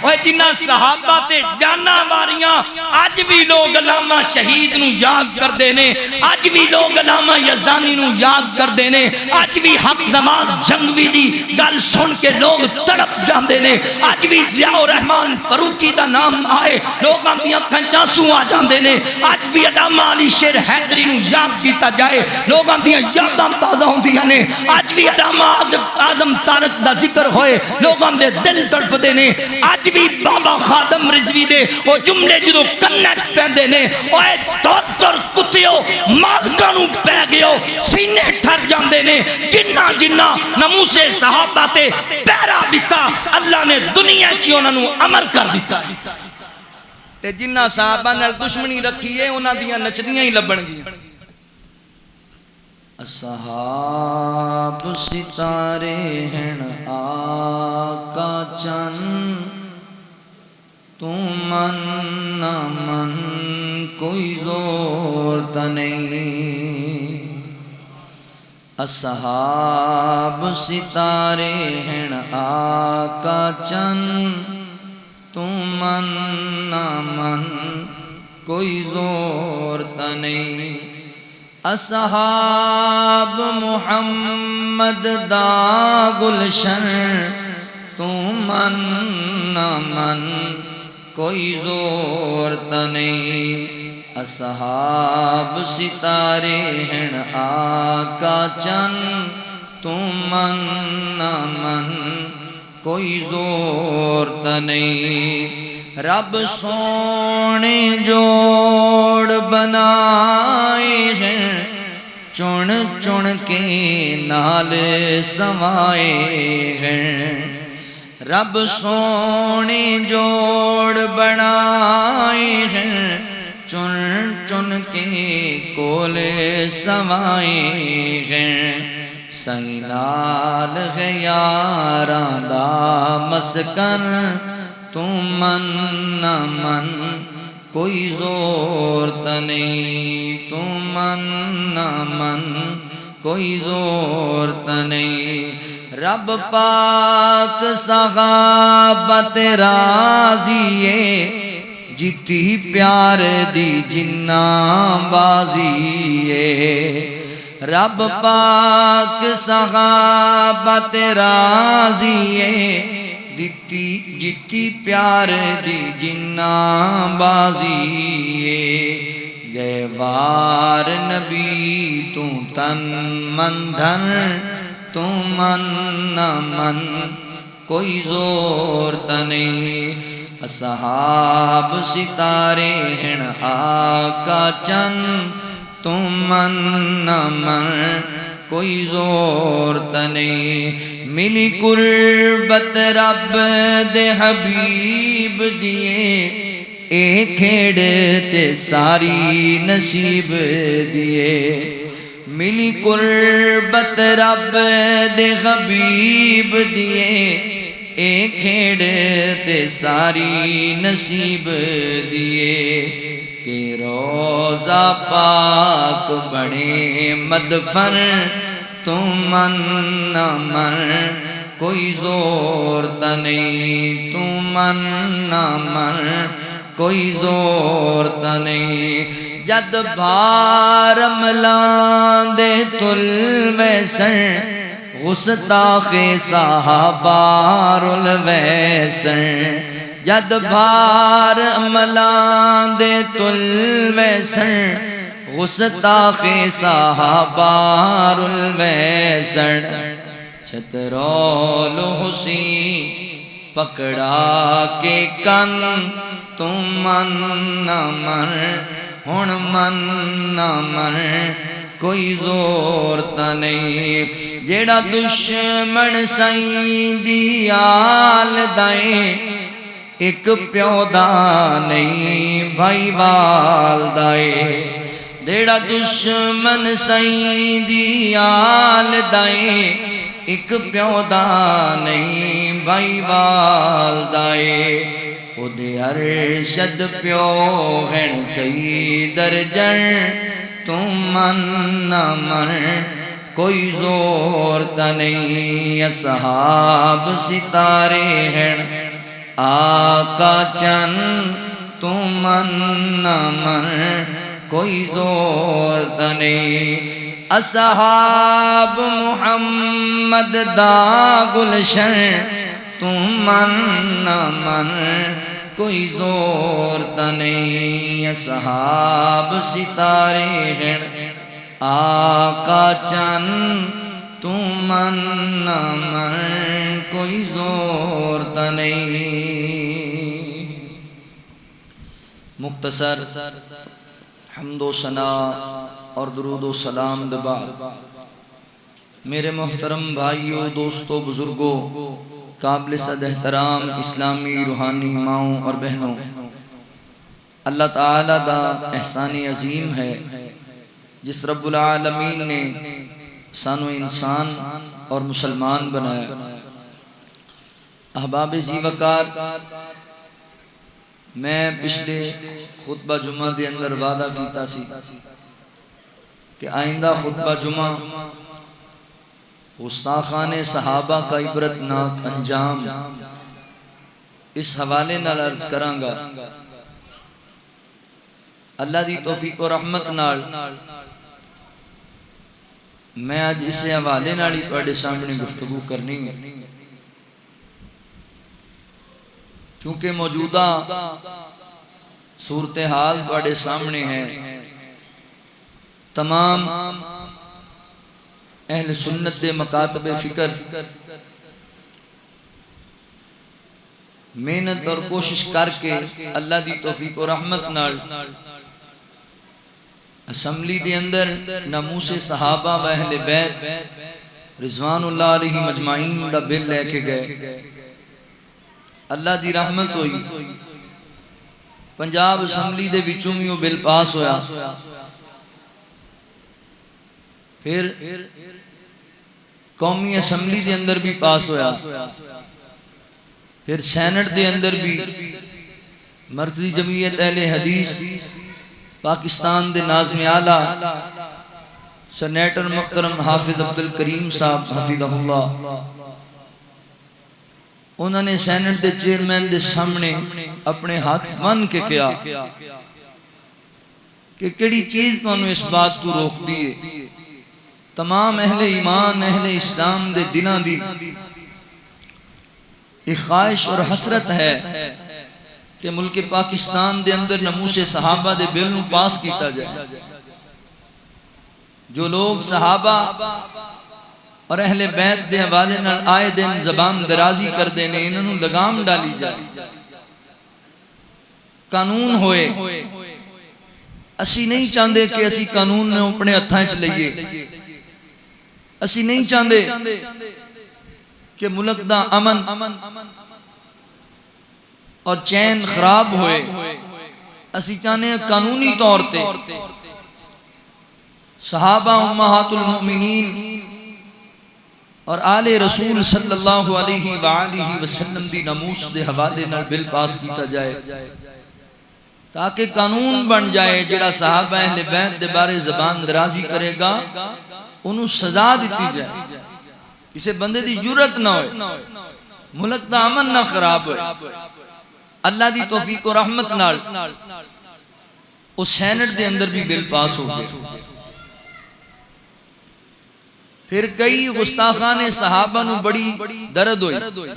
اوہ جنہ صحابہ تے جانا ماریاں آج بھی لوگ علامہ شہید نو یاد کر دینے، آج بھی لوگ علامہ یزدانی نو یاد کر دینے، آج بھی حق نواز جنگوی دی گل سن کے لوگ تڑپ جان دینے، آج بھی ضیاء الرحمن فاروقی دا نام آئے لوگاں بھی اکھاں چانسوں آ جان دینے، آج بھی علامہ علی شیر حیدری نو یاد کیتا جائے لوگاں بھی یاداں تازہ ہوں دیاں نے، آج بھی علامہ اعظم طارق دا ذکر ہوئے لوگاں دے دل تڑپ دینے، آج بھی بابا خادم رضوی دے وہ جملے جدو کنیکٹ پہندے نے اوے دور کتیو مالکانو پہ گئو سینے ٹھر جاندے نے، جنہ جنہ نموس صحابہ تے پیرا دیتا اللہ نے دنیا چی انہوں عمر کر دیتا تے جنہ صحابہ نے دشمنی رکھی ہے انہاں دیاں نچدیاں ہی لبن گی۔ اصحاب ستارے ہیں آقا چند، تو من نہ من کوئی زور نہیں، اصحاب ستارے ہیں آقا چند، تو من نہ من کوئی زور نہیں، اصحاب محمد دا گلشن، تو من نہ من کوئی زور نہیں، اصحاب ستارے ہیں آقا چند، تو من نہ من کوئی زور نہیں، رب سونے جوڑ بنائے ہیں، چن چن کے نال سوائے ہیں، رب سونے جوڑ بنائے ہیں، چن چن کے کول سوائے ہیں، سینال ہے یاراں دا مسکن، تو من نہ من کوئی زور نہیں، تو من نہ من کوئی زور نہیں، رب پاک صحابت راضیے، جیتی پیار دی جنہ بازیے، رب پاک صحابت راضیے، جیتی پیار دی جنہ بازیے، گئے وار نبی تو تن من دھن، تو من نہ من کوئی زور نہیں، اصحاب ستارے ہیں آقا چند، تو من نہ من کوئی زور نہیں، ملی قربت رب دے حبیب دیے، اے کھیڑ تے ساری نصیب دیے، ملی قربت رب دے حبیب دیے، اے کھیڑ تے ساری نصیب دیے، کہ روزہ پاک بڑے مدفن، تو من نہ من کوئی زور نہیں، تو من نہ من کوئی زور نہیں، جد بھار ملان دے تل ویسن، غستاخ صحابہ رل ویسن، جد بھار ملان دے تل ویسن، غستاخ صحابہ رل ویسن، چھترول حسین پکڑا کے کن، تو من نہ من ہن من نہ من کوئی زور نہیں، جیڑا دشمن سائیں دی آل دائیں، ایک پیو دا نہیں بھائی وال دائیں، جیڑا دشمن سائیں دی آل دائیں، ایک پیو دا نہیں بھائی وال دائیں، او دے ارشد پیو ہیں کئی درجن، تو من نہ من کوئی زور نہیں، اصحاب ستارے ہیں آقا چن تو من نہ من کوئی زور نہیں اصحاب محمد دا گلشن تو من نہ من کوئی زور نہیں اصحاب ستارے ہیں آقا چن تو من نہ من کوئی زور نہیں مختصر حمد و ثنا اور درود و سلام دبا میرے محترم بھائیوں دوستوں بزرگوں قابل صد احترام اسلامی روحانی ماؤں اور بہنوں اللہ تعالیٰ دا احسان عظیم ہے جس رب العالمین نے سانو انسان اور مسلمان بنایا احباب ذی وقار میں پچھلے خطبہ جمعہ دے اندر وعدہ کیتا سی کہ آئندہ خطبہ جمعہ گستاخان صحابہ کا عبرتناک انجام اس حوالے نال عرض کراں گا اللہ دی توفیق و رحمت نال میں آج اس حوالے نال ہی تواڈے سامنے گفتگو کرنی ہے چونکہ موجودہ صورتحال تواڈے سامنے ہے تمام اہل سنت دے مکاتب فکر محنت اور کوشش کر کے اللہ دی توفیق و رحمت نال اسمبلی دے اندر ناموس صحابہ و اہل بیت رضوان اللہ علیہ مجمعین دا بل لے کے گئے اللہ دی رحمت ہوئی پنجاب اسمبلی دے وچوں بھی وہ بل پاس ہویا پھر قومی اسمبلی دے اندر بھی پاس ہویا پھر سینٹ دے اندر بھی مرکزی جمعیت اہل حدیث پاکستان دے ناظم اعلیٰ سینیٹر محترم حافظ عبدالکریم صاحب حفظہ اللہ انہوں نے سینٹ دے چیئرمین دے سامنے اپنے ہاتھ بن کے کیا کہ کیڑی چیز تو انہوں اس بات تو روک دیئے تمام اہل ایمان اہل اسلام دے دلان دی ایک خواہش اور حسرت ہے کہ ملک پاکستان دے اندر ناموس صحابہ دے بل نو پاس کیتا جائے جو لوگ صحابہ اور اہل بیت دے حوالے نال آئے دن زبان درازی کر دینے انہوں لگام ڈالی جائے قانون ہوئے اسی نہیں چاندے کہ اسی قانون نے اپنے ہتھاں چ لئیے اسی نہیں چاندے کہ ملک دا امن اور چین خراب ہوئے اسی چاہنے قانونی طور تے صحابہ امہات المؤمنین اور آل رسول صلی اللہ علیہ وآلہ وسلم دی ناموس دے حوالے نال بل پاس کیتا جائے تاکہ قانون بن جائے جڑا صحابہ اہل بیت دے بارے زبان درازی کرے گا انہوں سزا دیتی جائے اسے بندے دی جرت نہ ہوئے ملک دا امن نہ خراب ہوئے اللہ دی توفیق و رحمت نال اس سینٹ دے اندر بھی بل پاس ہو گئے پھر کئی گستاخان صحابہ نو بڑی درد ہوئی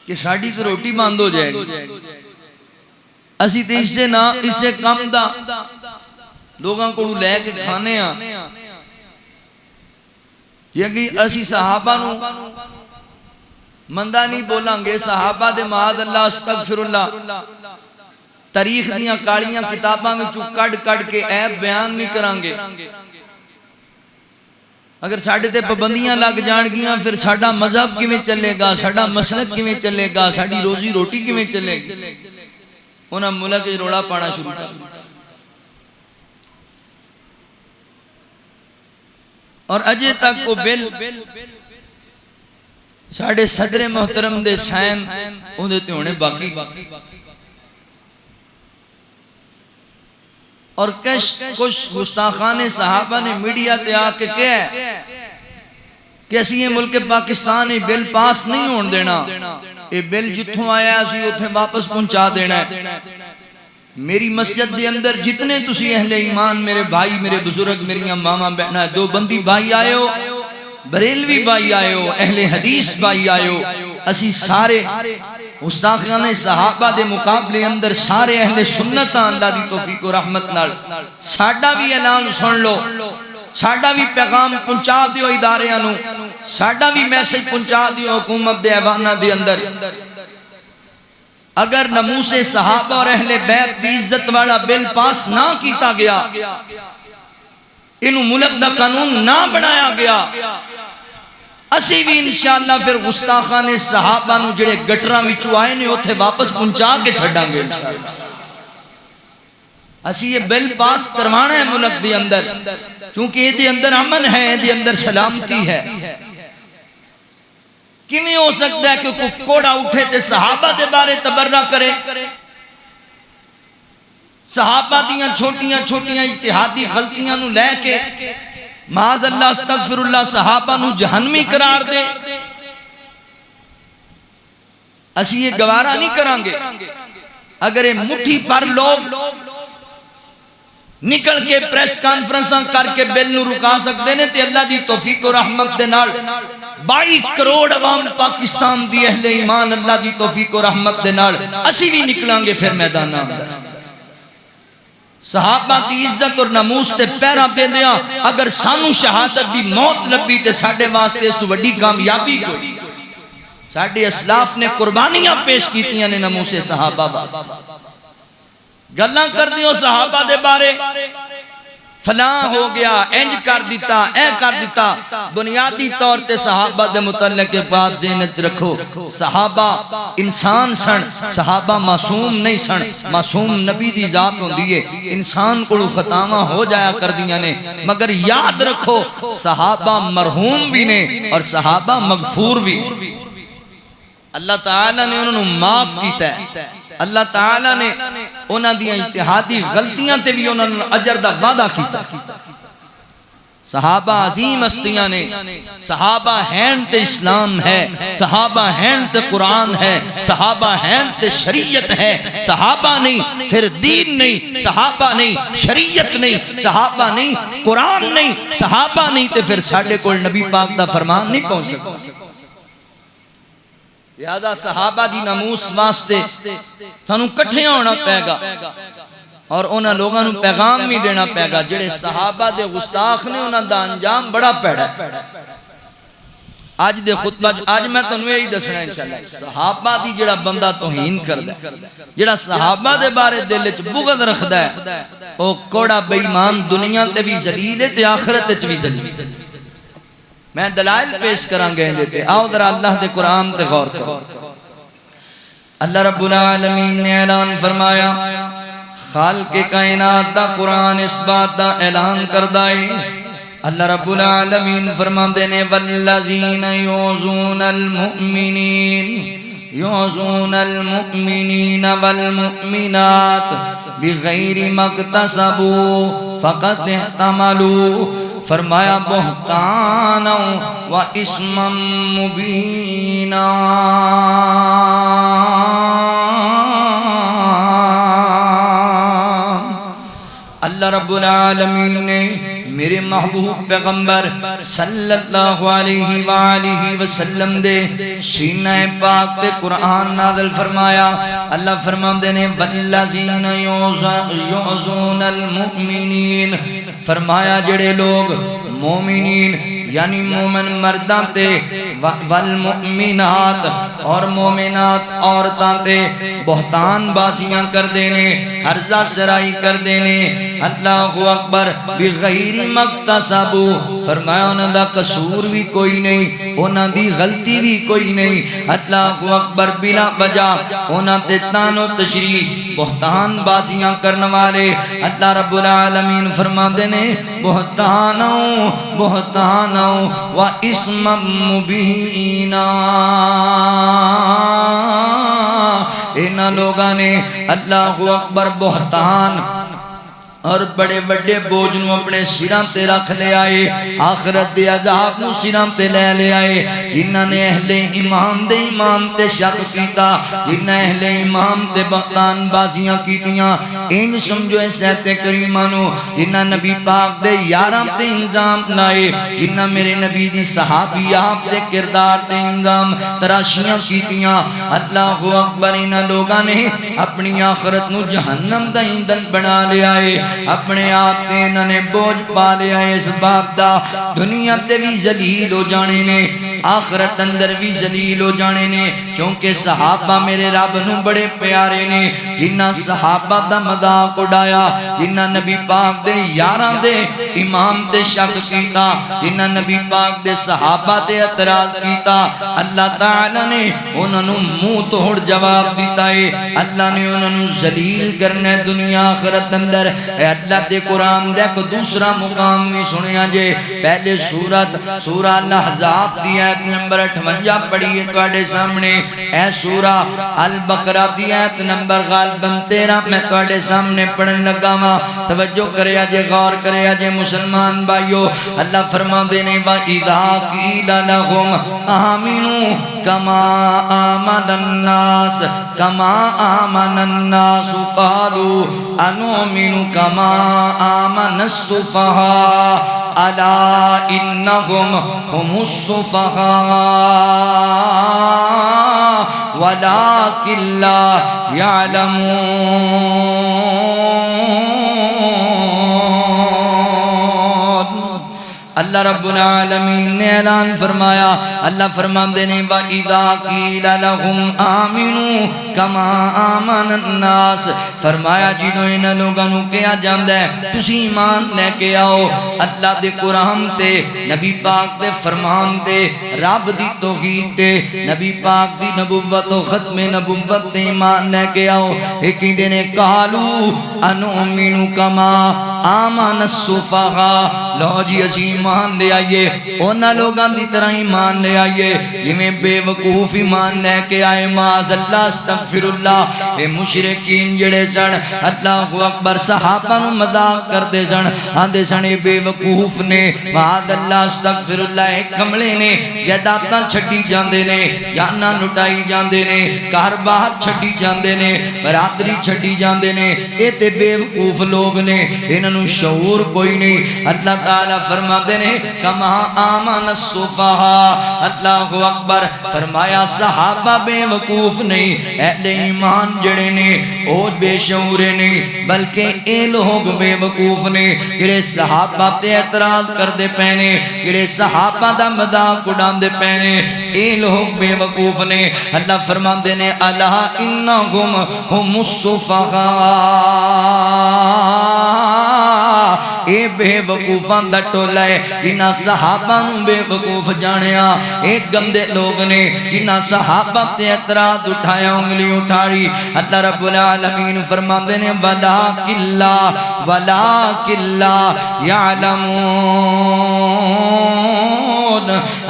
کہ ساڑی سے روٹی باندھ ہو جائے گی اسی تے اس سے کم دا لوگاں کو لے کے کھانے یا کہ اسی صحابہ نو مندہ نہیں بولیں گے صحابہ دے معاذ اللہ استغفر اللہ تاریخ دیاں کاڑیاں کتاباں میں چو کڑ کے عیب بیان نہیں کریں گے اگر ساڑھے تے پابندیاں لگ جان گیاں پھر ساڑھا مذہب کی میں چلے گا ساڑھا مسلک کی میں چلے گا ساڑھی روزی روٹی کی میں چلے گا انہاں ملک روڑا پانا شروع کر اور اجے تک وہ بل ساڑھے صدر محترم دے سائن ان دیتے ہونے باقی اور کچھ گستاخان صحابہ نے میڈیا تے آکے کیا ہے کہ اسی یہ ملک پاکستان بل پاس نہیں ہون دینا اے بل جتھوں آیا سی اتھے واپس پہنچا دینا ہے میری مسجد دے اندر جتنے تسی اہل ایمان میرے بھائی میرے بزرگ میری ماما بہنا دو بندی بھائی آئے ہو بریلوی بھائی آئے ہو اہل حدیث بھائی آئے ہو اسی سارے گستاخیان صحابہ دے مقابلے اندر سارے اہل سنت اللہ دی توفیق و رحمت نال ساڈا بھی اعلان سن لو ساڈا بھی پیغام پہنچا دیو اداریاں نو ساڈا بھی میسج پہنچا دیو حکومت دے ایواناں دے اندر اگر ناموس صحابہ اور اہل بیت دی عزت والا بل پاس نہ کیتا گیا انہوں ملک دا قانون نہ بنایا گیا اسی بھی انشاءاللہ پھر گستاخان صحابہ نو جڑے گٹراں وچوں آئے نے اوتھے واپس پہنچا کے چھڈاں گے اسی یہ بل پاس کروانا ہے ملک دے اندر کیونکہ یہ دے اندر امن ہے یہ دے اندر سلامتی ہے کیویں ہو سکتا ہے کہ کوئی کوڑا اٹھے تے صحابہ دے بارے تبرہ کرے صحابہ دیاں چھوٹیاں چھوٹیاں اجتہادی غلطیاں نو لے کے معاذ اللہ استغفر اللہ صحابہ نو جہنمی قرار دے اسی یہ گوارا نہیں کریں گے اگر یہ مٹھی پر لوگ نکل کے پریس کانفرنساں کر کے بل نو رکا سکتے ہیں تے اللہ دی توفیق و رحمت دے نال 22 کروڑ عوام پاکستان دی اہل ایمان اللہ دی توفیق و رحمت دے نال اسی بھی نکلیں گے پھر میدان اندر صحابہ دی عزت اور ناموس تے پیرا دے دیا اگر سانو شہادت دی موت لبی تے ساڈے واسطے اس تو بڑی کامیابی کوئی ساڈے اسلاف نے قربانیاں پیش کیتیاں نے ناموس صحابہ واسطے گلاں کر دیو صحابہ دے بارے فلاں ہو گیا انج کر دیتا اے کر دیتا بنیادی طور تے صحابہ دے متعلق کے بعد ذہنت رکھو صحابہ انسان سن صحابہ معصوم نہیں سن معصوم نبی دی ذات ہوندی ہے انسان کو خطاواں ہو جایا کر دیاں نے مگر یاد رکھو صحابہ مرحوم بھی نے اور صحابہ مغفور بھی اللہ تعالیٰ نے انہوں نے معاف کیتا ہے اللہ تعالیٰ نے انہاں دیاں اجتہادی غلطیاں تے بھی انہوں نے اجر دا وعدہ کیتا صحابہ عظیم ہستیاں نے صحابہ ہیں تے اسلام ہے صحابہ ہیں تے قرآن ہے صحابہ ہیں تے شریعت ہے صحابہ نہیں پھر دین نہیں صحابہ نہیں شریعت نہیں صحابہ نہیں قرآن نہیں صحابہ نہیں تے پھر ساڈے کول نبی پاک دا فرمان نہیں پہنچ سکتا لہذا صحابہ دی ناموس واسطے سانو کٹھے ہونا پے گا اور انہاں لوگاں نو پیغام بھی دینا پے گا جڑے صحابہ دے گستاخ نے انہاں دا انجام بڑا پیڑا ہے آج دے خطبہ آج میں تنوے ہی دسنا انشاءاللہ صحابہ دی جڑا بندہ توہین کردا ہے جڑا صحابہ دے بارے دل وچ بغض رکھدا ہے او کوڑا بے ایمان دنیا تے بھی ذلیل ہے تے آخرت وچ بھی ذلیل میں دلائل پیش کران گے دیتے آؤ ذرا اللہ دے قرآن تے غور کرو اللہ رب العالمین نے اعلان فرمایا خالق کائنات دا قرآن اس بات دا اعلان کردائی اللہ رب العالمین فرماندے نے والذین یعظون المؤمنین والمؤمنات بغیر مقتصبوا فقد احتملوا فرمایا بہتانا و اسما مبینا اللہ رب العالمین نے میرے محبوب پیغمبر صلی اللہ علیہ وآلہ وسلم دے سینہ پاک تے قرآن نازل فرمایا اللہ فرماندے نے والذین یعظون المؤمنین فرمایا جڑے لوگ مومنین یعنی مومن مرداں تے والمؤمنات اور مومنات عورتاں تے بہتان بازیاں کر دینے حرزہ سرائی کر دینے اللہ اکبر بغیر مقتصبو فرمایا انہاں دا قصور بھی کوئی نہیں انہاں دی غلطی بھی کوئی نہیں اللہ اکبر بلا وجہ انہاں تے تان و تشریح بہتان بازیاں کرنے والے اللہ رب العالمین فرما دینے بہتانوں و اسم مبینہ انہاں لوگاں نے اللہ اکبر بہتان اور بڑے بڑے بوجھ نو اپنے سراں تے رکھ لے آئے، آخرت دے عذاب نو سراں تے لے آئے۔ انہاں نے اہل ایمان دے ایمان تے شک کیتا، انہاں اہل ایمان تے بہتان بازیاں کیتیاں۔ ان سمجھو اے سیت کریمہ نو انہاں نبی پاک دے یاراں تے انجام لائے، انہاں میرے نبی دی صحابیات دے کردار تے انجام تراشیاں کیتیاں۔ اللہ اکبر، انہاں لوگاں نے اپنی آخرت نو جہنم دا ایندھن بنا لے آئے، اپنے آپ تے انہاں نے بوجھ پا لیا ہے۔ اس باب دا دنیا تے بھی ذلیل ہو جانے نے، آخرت اندر بھی ذلیل ہو جانے نے، کیونکہ صحابہ میرے رب نو بڑے پیارے نے۔ جنہاں صحابہ دا مذاق اڑایا، جنہاں نبی پاک دے یاراں دے امام تے شک کیتا، جنہاں نبی پاک دے صحابہ تے اعتراض کیتا، اللہ تعالی نے انہاں نو منہ توڑ جواب دیتا ہے۔ اللہ نے انہاں نو ذلیل کرنا ہے دنیا آخرت اندر۔ اے اللہ دے قرآن دے کو دوسرا مقام بھی سنیا جے۔ پہلے سورہ الاحزاب دی آیت نمبر 58 پڑھیے تواڈے سامنے۔ اے سورہ البقرہ دی آیت نمبر غالباً 13 میں تواڈے سامنے پڑھن لگا ہاں۔ توجہ کریا جے، غور کریا جے مسلمان بھائیو۔ اللہ فرماندے نے وَإِذَا قِيلَ لَهُمْ آمِنُوا كَمَا آمَنَ النَّاسُ قَالُوا أَنُؤْمِنُ كَمَا آمَنَ السُّفَهَاءُ أَلَا إِنَّهُمْ هُمُ السُّفَهَاءُ وَلَكِنْ لَا يَعْلَمُونَ۔ اللہ رب العالمین نے اعلان فرمایا، اللہ فرماندے نے وَإِذَا قِيلَ لَهُمْ آمِنُوا كَمَا آمَنَ النَّاسِ، فرمایا جدوں انہاں لوگاں نو کہا جاندا ہے تسی ایمان لے کے آؤ اللہ دے قرآن تے، نبی پاک دے فرمان تے، رب دی توحید تے، نبی پاک دی نبوت و ختم نبوت تے ایمان لے کے آؤ۔ ایک ہی دن قالوا انؤمن کما آمن السفہاء، لو جی اسی ایمان لے آئیے اونا لوگاں دی طرح ایمان لے آئیے جویں بے وقوف ایمان لے کے آئے۔ معاذ اللہ، استغفر اللہ، اے مشرکین جڑے سن اللہ اکبر صحابہ نو مذاق کردے سن، آندے سن اے بے وقوف نے، معاذ اللہ استغفر اللہ، اے کملے نے، جائیداداں چھڈی جاندے نے، جاناں لٹائی جاندے نے، گھر باہر چھڈی جاندے نے، برادری چھڈی جاندے نے، اے تے بے وقوف لوگ نے، انہاں نو شعور کوئی نہیں۔ اللہ تعالی فرماتے نے کما آمن السفہاء، اللہ اکبر، فرمایا صحابہ بے وقوف نہیں، اہل ایمان جڑے نے او بے شعور نہیں، بلکہ اے لوگ بے وقوف نے جڑے صحابہ تے اعتراض کردے پینے، جڑے صحابہ دا مذاق اڑاندے پینے، اے لوگ بے وقوف نے۔ اللہ فرماندے نے الا انہم ہم السفہاء، اے بے وقوفاں دا ٹولا ہے جنہاں صحابہ نو بے وقوف جانیا، ایک گندے لوگ نے جنہاں صحابہ تے اعتراض اٹھایا، انگلی اٹھاری۔ اللہ رب العالمین فرماندے نے وَلَكِنْ لَا يَعْلَمُونَ۔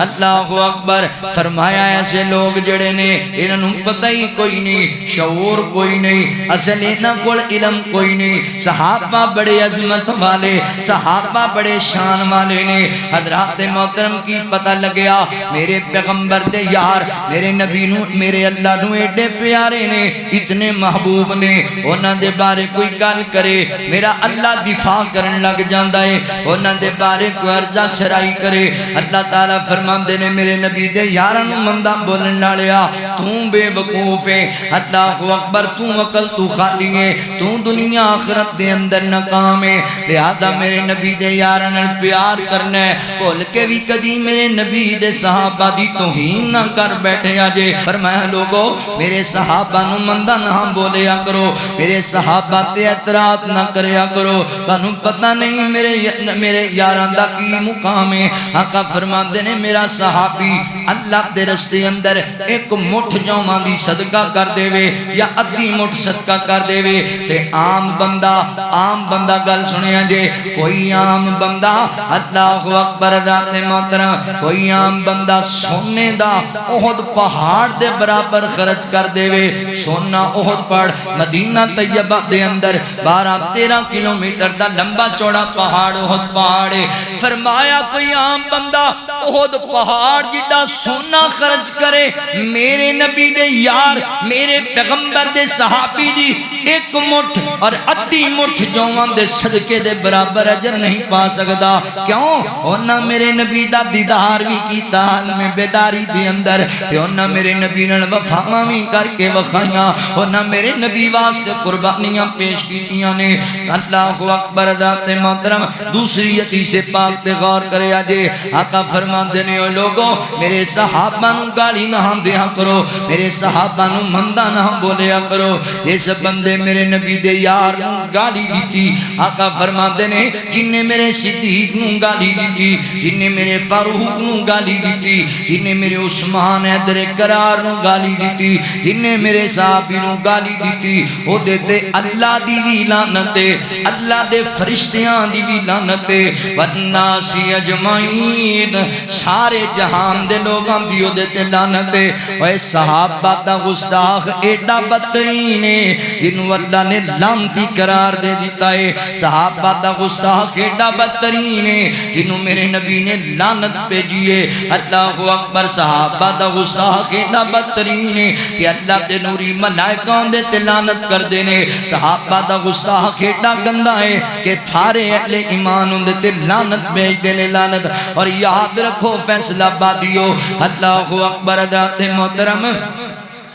اللہ اکبر، فرمایا ایسے لوگ جڑے نے انہوں پتہ ہی کوئی نہیں، شعور کوئی نہیں، اصل انہاں کول علم کوئی نہیں۔ صحابہ بڑے عظمت والے، صحابہ بڑے شان والے نے۔ حضرات محترم کی پتہ لگیا میرے پیغمبر دے یار میرے نبی نو، میرے اللہ نو ایڈے پیارے نے، اتنے محبوب نے، انہاں دے بارے کوئی گل کرے میرا اللہ دفاع کرن لگ جاندا ہے، انہاں دے بارے کوئی عرضہ سرائی کرے اللہ تعالیٰ فرماندے نے میرے نبی دے یاراں نو مندہ بولن ڈالیا، توں بے وقوف ہے، اللہ اکبر، توں عقل تو خالی ہے، توں دنیا آخرت دے اندر ناکام ہے، لہذا میرے نبی دے یاراں نال پیار کرنا ہے، بھول کے بھی کدی میرے نبی دے صحابہ دی توہین نہ کر بیٹھے آجے۔ فرمایا لوگو میرے صحابہ نو مندہ نہ بولیا کرو، میرے صحابہ تے اعتراض نہ کریا کرو، تانوں پتہ نہیں میرے یاراں دا کی مقام ہے۔ آقا فرماندے نے میرا صحابی اللہ دے رستے اندر ایک مٹھ جوواں دی صدقہ کر دے وے یا ادھی مٹھ صدقہ کر دے وے تے عام بندہ گل سنیا جے کوئی عام بندہ اللہ اکبر ذات محترم کوئی عام بندہ سونے دا احد پہاڑ دے برابر خرچ کر دے وے سونا احد پہاڑ مدینہ طیبہ دے اندر 12-13 کلومیٹر دا لمبا چوڑا پہاڑ احد پہاڑ ہے فرمایا کوئی عام بندہ احد پہاڑ جڑا سونا خرچ کرے میرے نبی دے یار میرے پیغمبر دے صحابی دی ایک مٹھ اور ادھی مٹھ جوواں دے صدقے دے برابر اجر نہیں پا سکدا کیوں انہاں میرے نبی دا دیدار بھی کیتا حال میں بیداری دے اندر تے انہاں میرے نبی نال وفاواں بھی کر کے وکھائیاں انہاں میرے نبی واسطے قربانیاں پیش کیتیاں نے اللہ اکبر ذات محترم دوسری حدیث پاک تے غور کرے اجے آقا فرماندے نے او لوگوں میرے صحابہ نوں گالی نہ دیا کرو میرے صحابہ نوں مندا نہ بولیا کرو اس بندے میرے نبی دے یار نوں گالی دیتی آقا فرماندے نے جن نے میرے صدیق نوں گالی دیتی جن نے میرے فاروق نوں گالی دیتی جن نے میرے عثمان حیدر کرار نوں گالی دیتی جن نے میرے صحابی نوں گالی دیتی او دیتے اللہ دی بھی لعنت اللہ دے فرشتیاں دی بھی لعنت والناس اجمعین سارے جہان دے لوگاں دی او دیتے لعنت اے صحابہ دا گستاخ ایڈا بدترین ہے جنہوں اللہ نے لعنتی قرار دے دیتا ہے صحابہ دا گستاخ ایڈا بدترین ہے جنہوں میرے نبی نے لعنت بھیجی ہے اللہ اکبر صحابہ دا گستاخ ایڈا بدترین ہے کہ اللہ دے نوری ملائکہ دے تے لعنت کر دینے صحابہ دا گستاخ ایڈا گندا ہے کہ تھارے اہل ایمان دے تے لعنت بھیج دینے لعنت اور یاد رکھو فیصلہ بادیو اللہ اکبر ذات محترم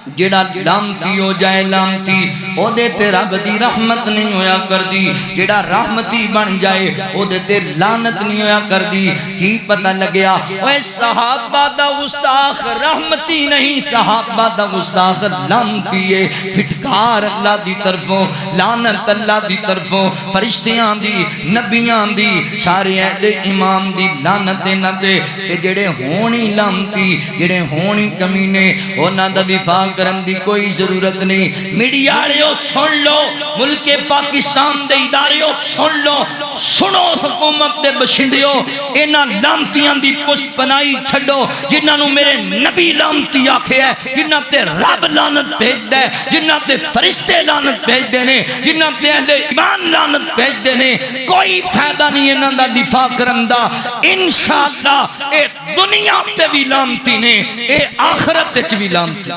جڑا لامتی ہو جائے لامتی او دے تے رب دی رحمت نہیں ہویا کر دی جڑا رحمتی بن جائے او دے تے لعنت نہیں ہویا کر دی کی پتہ لگیا اے صحابہ دا گستاخ رحمتی نہیں صحابہ دا گستاخ لامتی ہے پھٹکار اللہ دی طرفوں لعنت اللہ دی طرفوں فرشتیاں دی نبیاں دی سارے اہل ایمان دی لعنت نہ دے تے جڑے ہونی لامتی جڑے ہونی کمینے انہاں دا دفاع کرن دی کوئی ضرورت نہیں میڈیا والےو سن لو ملک پاکستان دے ادارےو سن لو سنو حکومت دے بشندیو انہاں لعنتیاں دی پشت پنائی چھڈو جنہاں نو میرے نبی لعنتی آکھے ہے جنہاں تے رب لعنت بھیجدا ہے جنہاں تے فرشتے لعنت بھیجدے نے جنہاں تے اہل ایمان لعنت بھیجدے نے کوئی فائدہ نہیں انہاں دا دفاع کرن دا انشاءاللہ اے دنیا تے بھی لعنتی نے اے آخرت وچ بھی لعنتی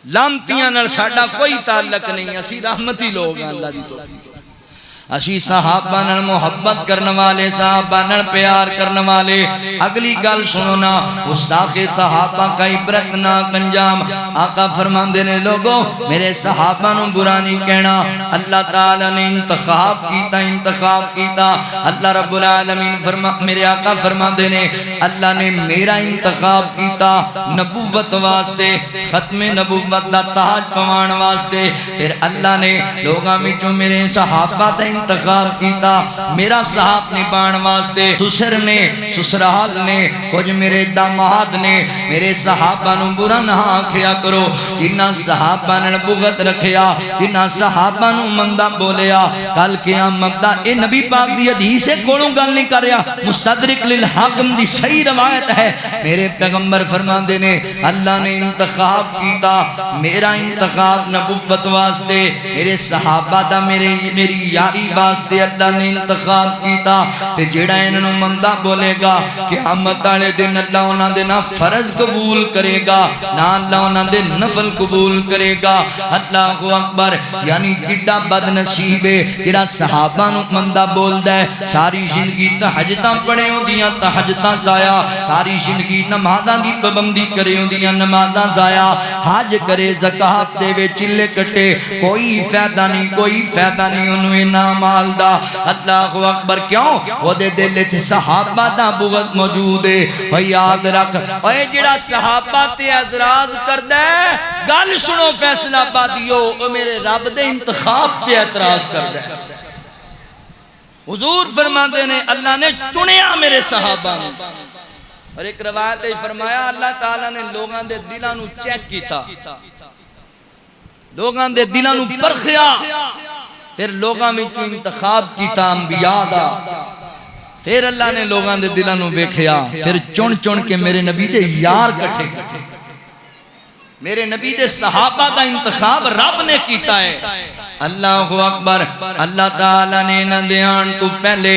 لامتیاں نال ساڈا کوئی تعلق نہیں اسی رحمتی لوگ ہیں اللہ دی توفیق اسی صحابہ نال محبت کرنے والے صحابہ نال پیار کرنے والے اگلی گل سنو نا گستاخ صحابہ کا عبرت ناک انجام آقا فرماندے نے لوگوں میرے صحابہ نو برا نہیں کہنا اللہ تعالی نے انتخاب کیتا اللہ رب العالمین میرے آقا فرماندے نے اللہ نے میرا انتخاب کیتا نبوت واسطے ختم نبوت دا تاج پوان واسطے پھر اللہ نے لوگاں وچوں میرے صحابہ دا انتخاب کیتا میرا صاحب نبان واسطے سسر نے سسرحال نے کچھ میرے داماد نے میرے صحابہ نو برا نہ آکھیا کرو جنہاں صحابہ نے بغض رکھیا جنہاں صحابہ نو مندہ بولیا کل قیامت دا اے نبی پاک دی حدیث ہے کولوں گل نہیں کر رہا مستدرک للحاکم دی صحیح روایت ہے میرے پیغمبر فرماندے نے اللہ نے انتخاب کیتا میرا انتخاب نبوت واسطے میرے صحابہ دا میری یاری واسطے اللہ نے انتخاب کیتا تے جیڑا انہوں مندہ بولے گا قیامت والے دن اللہ انہاں دے نہ فرض قبول کرے گا نہ اللہ انہاں دے نفل قبول کرے گا اللہ اکبر یعنی کڈا بد نصیب ہے جیڑا صحابہ نو مندہ بولدا ہے ساری زندگی تہجداں پڑھے ہوندیاں تہجداں ضائع ساری زندگی نمازاں دی پابندی کرے ہوندیاں نمازاں ضائع حج کرے زکات دے وچ چلے کٹے کوئی فائدہ نہیں انہوں انعام مال دا اللہ اکبر کیوں وہ دے دل وچ صحابہ دا بغض موجود ہے او یاد رکھ اے جڑا صحابہ تے اعتراض کردا ہے گل سنو فیصلہ بادیو او میرے رب دے انتخاب تے اعتراض کردا ہے حضور فرماندے نے اللہ نے چنیا میرے صحابہ نے اور ایک روایت ہے فرمایا اللہ تعالیٰ نے لوگاں دے دلاں نو چیک کیتا، لوگاں دے دلاں نو پرکھیا، پھر لوگاں وچوں انتخاب کیتا انبیاء دا، پھر اللہ نے لوگاں دے دلاں نو ویکھیا، پھر چن چن کے میرے نبی دے یار کٹھے کٹھے، میرے نبی دے صحابہ دا انتخاب رب نے کیتا ہے۔ اللہ اکبر۔ اللہ تعالیٰ نے انہاں دے آن تو پہلے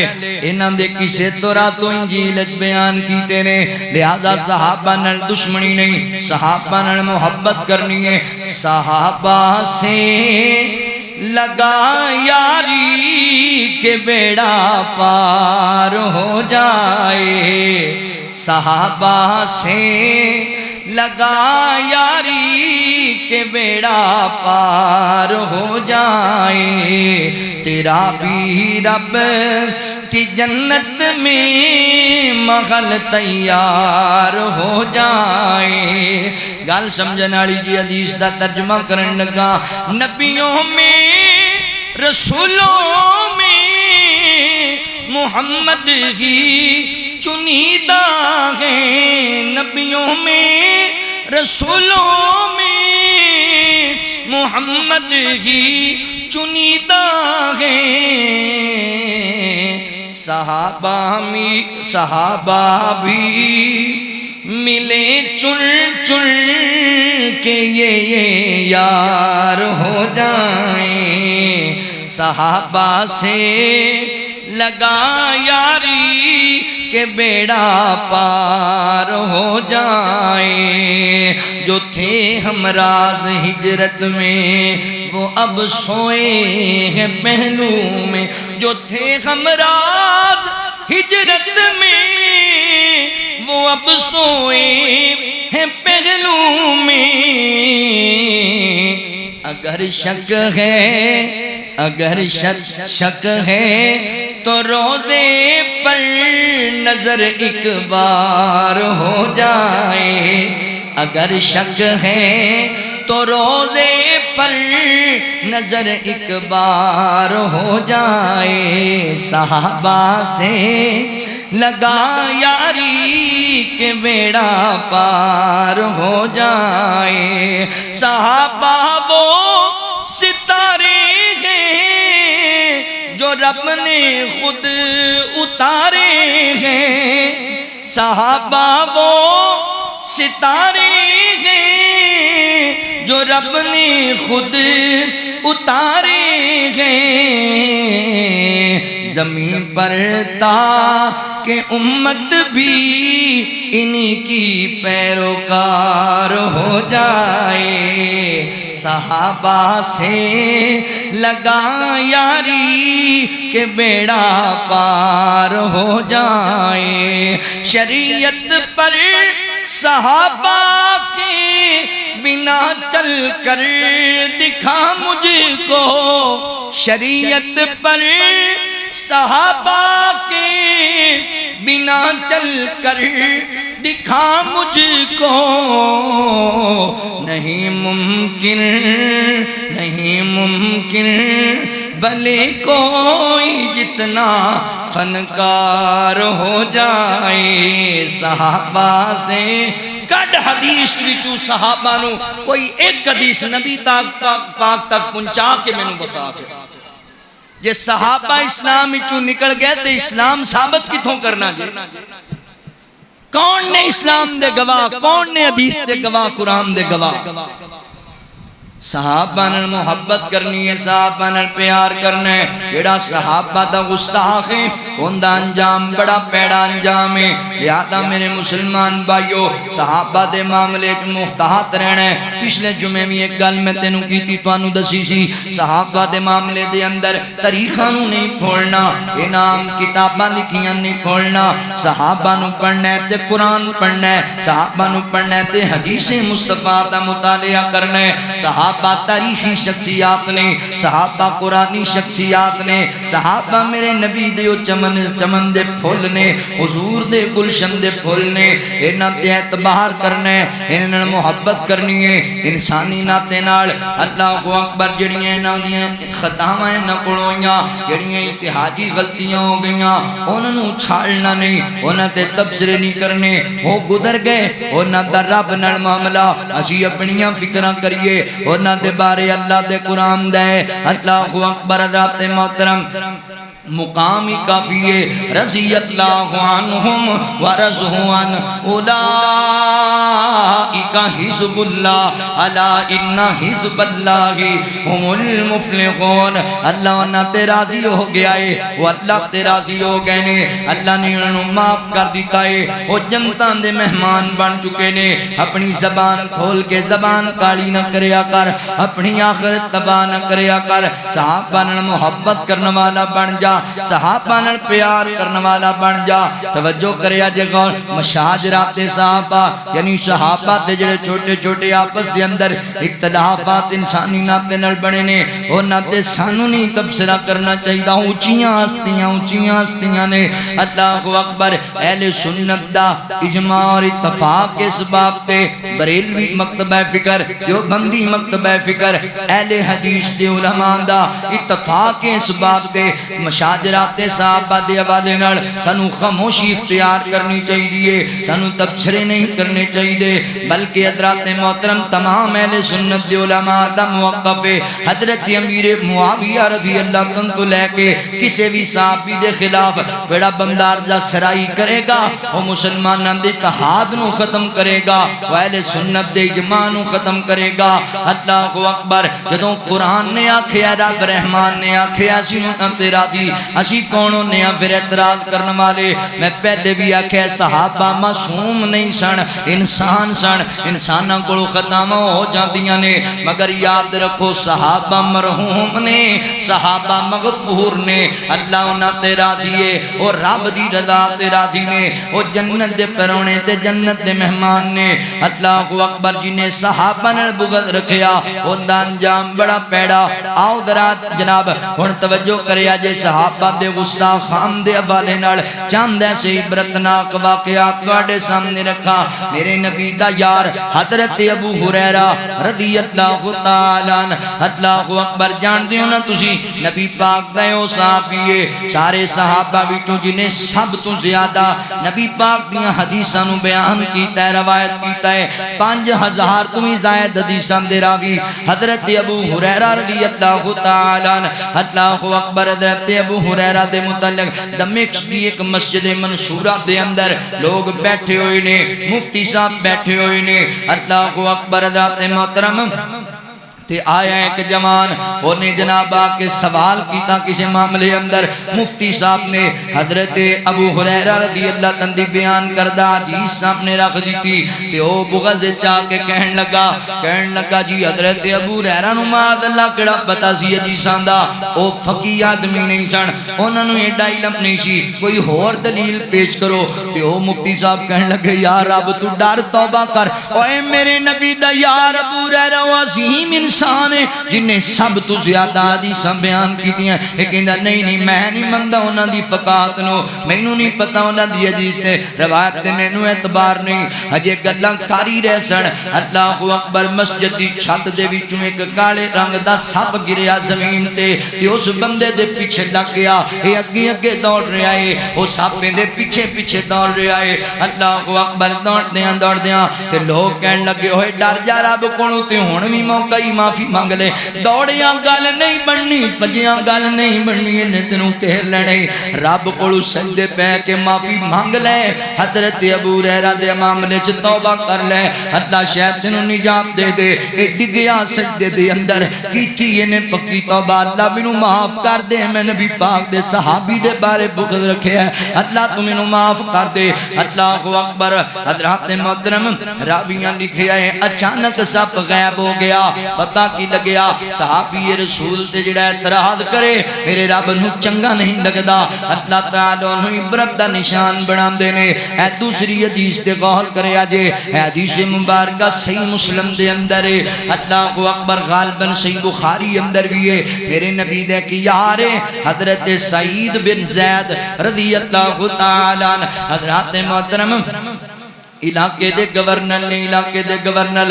انہاں دے کسے تورات و انجیل وچ بیان کیتے نے، لہذا صحابہ نال دشمنی نہیں، صحابہ نال محبت کرنی ہے۔ صحابہ سے لگا یاری کہ بیڑا پار ہو جائے، صحابہ سے لگا یاری کہ بیڑا پار ہو جائے، تیرا بھی رب کی جنت میں محل تیار ہو جائے۔ گل سمجھن والی جی حدیث دا ترجمہ کرن لگا، نبیوں میں رسولوں میں محمد ہی چنیدہ ہے، نبیوں میں رسولوں میں محمد ہی چنیدہ ہے، صحابہ بھی ملے چن چن کے یہ یار ہو جائیں، صحابہ سے لگا یاری کہ بیڑا پار ہو جائیں، جو تھے ہمراز ہجرت میں وہ اب سوئے ہیں پہلو میں، جو تھے ہمراز ہجرت میں وہ اب سوئے ہیں پہلو میں، اگر شک ہے، اگر شک ہے تو روزے پر نظر ایک بار ہو جائے، اگر شک ہے تو روزے پر نظر ایک بار ہو جائے، صحابہ سے لگا یاری کہ بیڑا پار ہو جائے، صحابہ وہ ستارے ہیں جو رب نے خود اتارے ہیں، صحابہ وہ ستارے ہیں جو رب نے خود اتارے ہیں، زمین پر تاکہ امت بھی انہی کی پیروکار ہو جائے، صحابہ سے لگا یاری کہ بیڑا پار ہو جائے، شریعت پر صحابہ کے بنا چل کر دکھا مجھ کو، شریعت پر صحابہ کے بنا چل کر دکھا مجھ کو، نہیں ممکن بھلے کوئی جتنا فنکار ہو جائے، صحابہ سے کڈ حدیث وچوں صحابہ نو کوئی ایک حدیث نبی پاک تک پہنچا کے میں نو بتا پھر، یہ صحابہ اسلام وچوں نکل گئے تو اسلام ثابت کتھوں کرنا جی؟ کون نے اسلام دے گواہ، کون نے حدیث دے گواہ، قرآن دے گواہ؟ صحابہ نال محبت کرنی ہے، صحابہ نال پیار کرنا ہے، جیڑا صحابہ دا گستاخ ہے اوندا انجام بڑا پیڑا انجام ہے، لہذا میرے مسلمان بھائیو صحابہ دے معاملے وچ محتاط رہنا ہے۔ پچھلے جمعے بھی ایک گل میں تینوں کیتی تانوں دسی سی، صحابہ دے معاملے دے اندر تاریخاں نوں نہیں پھولنا، انعام کتاباں لکھیاں نہیں پھولنا، صحابہ نوں پڑھنا ہے تے قرآن پڑھنا ہے، صحابہ نوں پڑھنا ہے تے حدیث مصطفیٰ دا مطالعہ کرنا ہے، صحابہ صحابہ تاریخی شخصیات نے، صحابہ قرآنی شخصیات نے، صحابہ میرے نبی دے چمن دے پھول نے، حضور دے گلشن دے پھول نے، انہاں تے اعتبار کرنا ہے، انہاں محبت کرنی ہے، انسانی ناتے نال اللہ اکبر جڑیاں انہاں دیاں خطاواں نہ کڑویاں، جڑیاں اتحادی غلطیاں ہو گئیاں، انہاں نوں چھاڑنا نہیں، انہاں تے تبصرے نہیں کرنے، وہ گزر گئے، انہاں دا رب نال معاملہ، اسی اپنیاں فکراں کریے، انہاں دے بارے اللہ دے قرآن دے، اللہ اکبر حضرات محترم مقام ہی کافی ہے، رضی اللہ عنہم ورضوا عنہ اولئک حزب اللہ الا ان حزب اللہ هم المفلحون۔ اللہ انہاں تے راضی ہو گیا ہے، وہ اللہ تے راضی ہو گئے نے، اللہ نے انہوں معاف کر دیتا ہے، وہ جنتاں دے مہمان بن چکے نے۔ اپنی زبان کھول کے زبان کالی نہ کریا کر، اپنی آخرت تباہ نہ کریا کر، صحابہ نال محبت کرنے والا بن جا، صحابہ نال پیار کرنے والا بن جا۔ توجہ کریا جے غور، مشاجرات صحابہ یعنی صحابہ تے جڑے چھوٹے چھوٹے آپس دے اندر اختلافات انسانی ناتے نال بنے نے، وہ ناتے سانو نہیں تبصرہ کرنا چاہیے، اونچیاں ہستیاں نے۔ اللہ اکبر، اہل سنت دا اجماع اور اتفاق اس باب تے، بریلوی مکتبہ فکر، دیوبندی مکتبہ فکر، اہل حدیث دے علماء دا اتفاق اس باب تے، مشاجرات صحابہ دے حوالے نال سانو خاموشی اختیار کرنی چاہیے، سانو تبصرے نہیں کرنے چاہیے، بلکہ حضرات محترم تمام اہل سنت دے علماء دا موقف ہے۔ حضرت امیر معاویہ رضی اللہ عنہ تو لے کے کسی بھی صحابی دے خلاف بڑا بندار جا سرائی کرے گا، وہ مسلمانوں دے اتحاد نو ختم کرے گا، وہ اہل سنت دے اجماع نو ختم کرے گا۔ اللہ اکبر، جدوں قرآن نے آکھیا، رب رحمان نے آکھیا، اسی انہاں تے راضی، اسی کونوں نے پھر اعتراض کرنے والے؟ میں پہلے بھی آکھیا صحابہ معصوم نہیں سن، انسان سن، انساناں کولوں خطاواں ہو جاندیاں نے، مگر یاد رکھو صحابہ مرحوم نے، صحابہ مغفور نے، اللہ انہاں تے راضی ہے، وہ رب دی رضا تے راضی نے، وہ جنت دے پرونے تے جنت دے مہمان نے۔ اللہ اکبر، جنہیں صحابہ نے بغض رکھیا وہ دا انجام بڑا پیڑا۔ آؤ درات جناب ہن توجہ کریا جے صحابہ دے گستاخان دے حوالے نال چند ایسے عبرتناک واقعات تواڈے سامنے رکھا۔ میرے نبی دا یار حضرت ابو ہریرہ رضی اللہ تعالی عنہ، اللہ اکبر، جانتے ہو نا تسی نبی پاک دا او صحابی ہے سارے صحابہ وچوں جنہیں سب تو زیادہ نبی پاک دیاں حدیثاں نو بیان کیتا ہے، روایت کیتا ہے، 5000 تو بھی زائد حدیثاں دے راوی حضرت ابو ہریرہ رضی اللہ تعالی عنہ۔ اللہ اکبر، حضرت ابو ہریرہ دے متعلق دمشق دی ایک مسجد منصورہ دے اندر لوگ بیٹھے ہوئے نے، مفتی صاحب بیٹھے ہوئے نے۔ اللہ اکبر، حضرات محترم، تے آیا ایک جوان، انہیں جناب آکے سوال کیتا کسی معاملے اندر، مفتی صاحب نے حضرت ابو ہریرہ رضی اللہ عنہ دی بیان کردہ حدیث سامنے رکھ دیتی، تے او بغض چاہ کے کہن لگا جی حضرت ابو ہریرہ نو معاذ اللہ کڑا پتا سی حدیثاں دا، او فقیہ آدمی نہیں سن، انہاں نو ایڈا علم نہیں سی، کوئی اور دلیل پیش کرو۔ تے او مفتی صاحب کہن لگے یا رب تو ڈر، توبہ کر، اوے میرے نبی دا یار ابو ہریرہ عظیم انسان ہے جنہیں سب تو زیادہ حدیثاں بیان کی دیا، لیکن نہیں میں نہیں مندہ انہاں دی فقاہت نو، میں نو نہیں پتا انہاں دی حدیث تے روایت تے میں نو اعتبار نہیں، ہجے گلاں کاری رہ سن۔ اللہ اکبر، مسجد دی چھت دے وچوں ایک کالے رنگ دا سپ گریا زمین تے، تے اس بندے دے پیچھے لگ گیا، اے اگے اگے دوڑ رہا ہے، وہ سپ دے پیچھے پیچھے دوڑ رہا ہے۔ اللہ اکبر، دوڑ دیاں تے لوگ کہن لگے ہوئے ڈر جا رب کولوں تے ہن وی موقع ہی معافی مانگ لے، دوڑیاں گل نہیں بننی، پجیاں گل نہیں بننی، انہیں تینوں کہہ لینے، رب کولوں سجدے پہ کے معافی مانگ لے، حضرت ابو ہریرہ دے معاملے چ توبہ کر لے، اللہ شاید تینوں نجات دے دے۔ اے ڈگیا سجدے دے اندر کیتی انہیں پکی توبہ، اللہ مینوں معاف کر دے، میں نبی پاک دے صحابی دے بارے بغض رکھے ہے، اللہ تو مینوں معاف کر دے۔ اللہ اکبر، حضرات محترم، راویاں لکھے ہے اچانک سب غائب ہو گیا، پتہ کی لگیا صحابی رسول تے جڑا اعتراض کرے میرے رب نو چنگا نہیں لگدا اللہ تعالی انہوں عبرت دا نشان بنا دینے. اے دوسری حدیث تے غور کرے آجے حدیث مبارکہ صحیح مسلم دے اندر ہے اللہ اکبر غالباً صحیح بخاری اندر بھی ہے. میرے نبی دے کی یار حضرت سعید بن زید رضی اللہ تعالیٰ عنہ حضرات محترم علاقے دے گورنر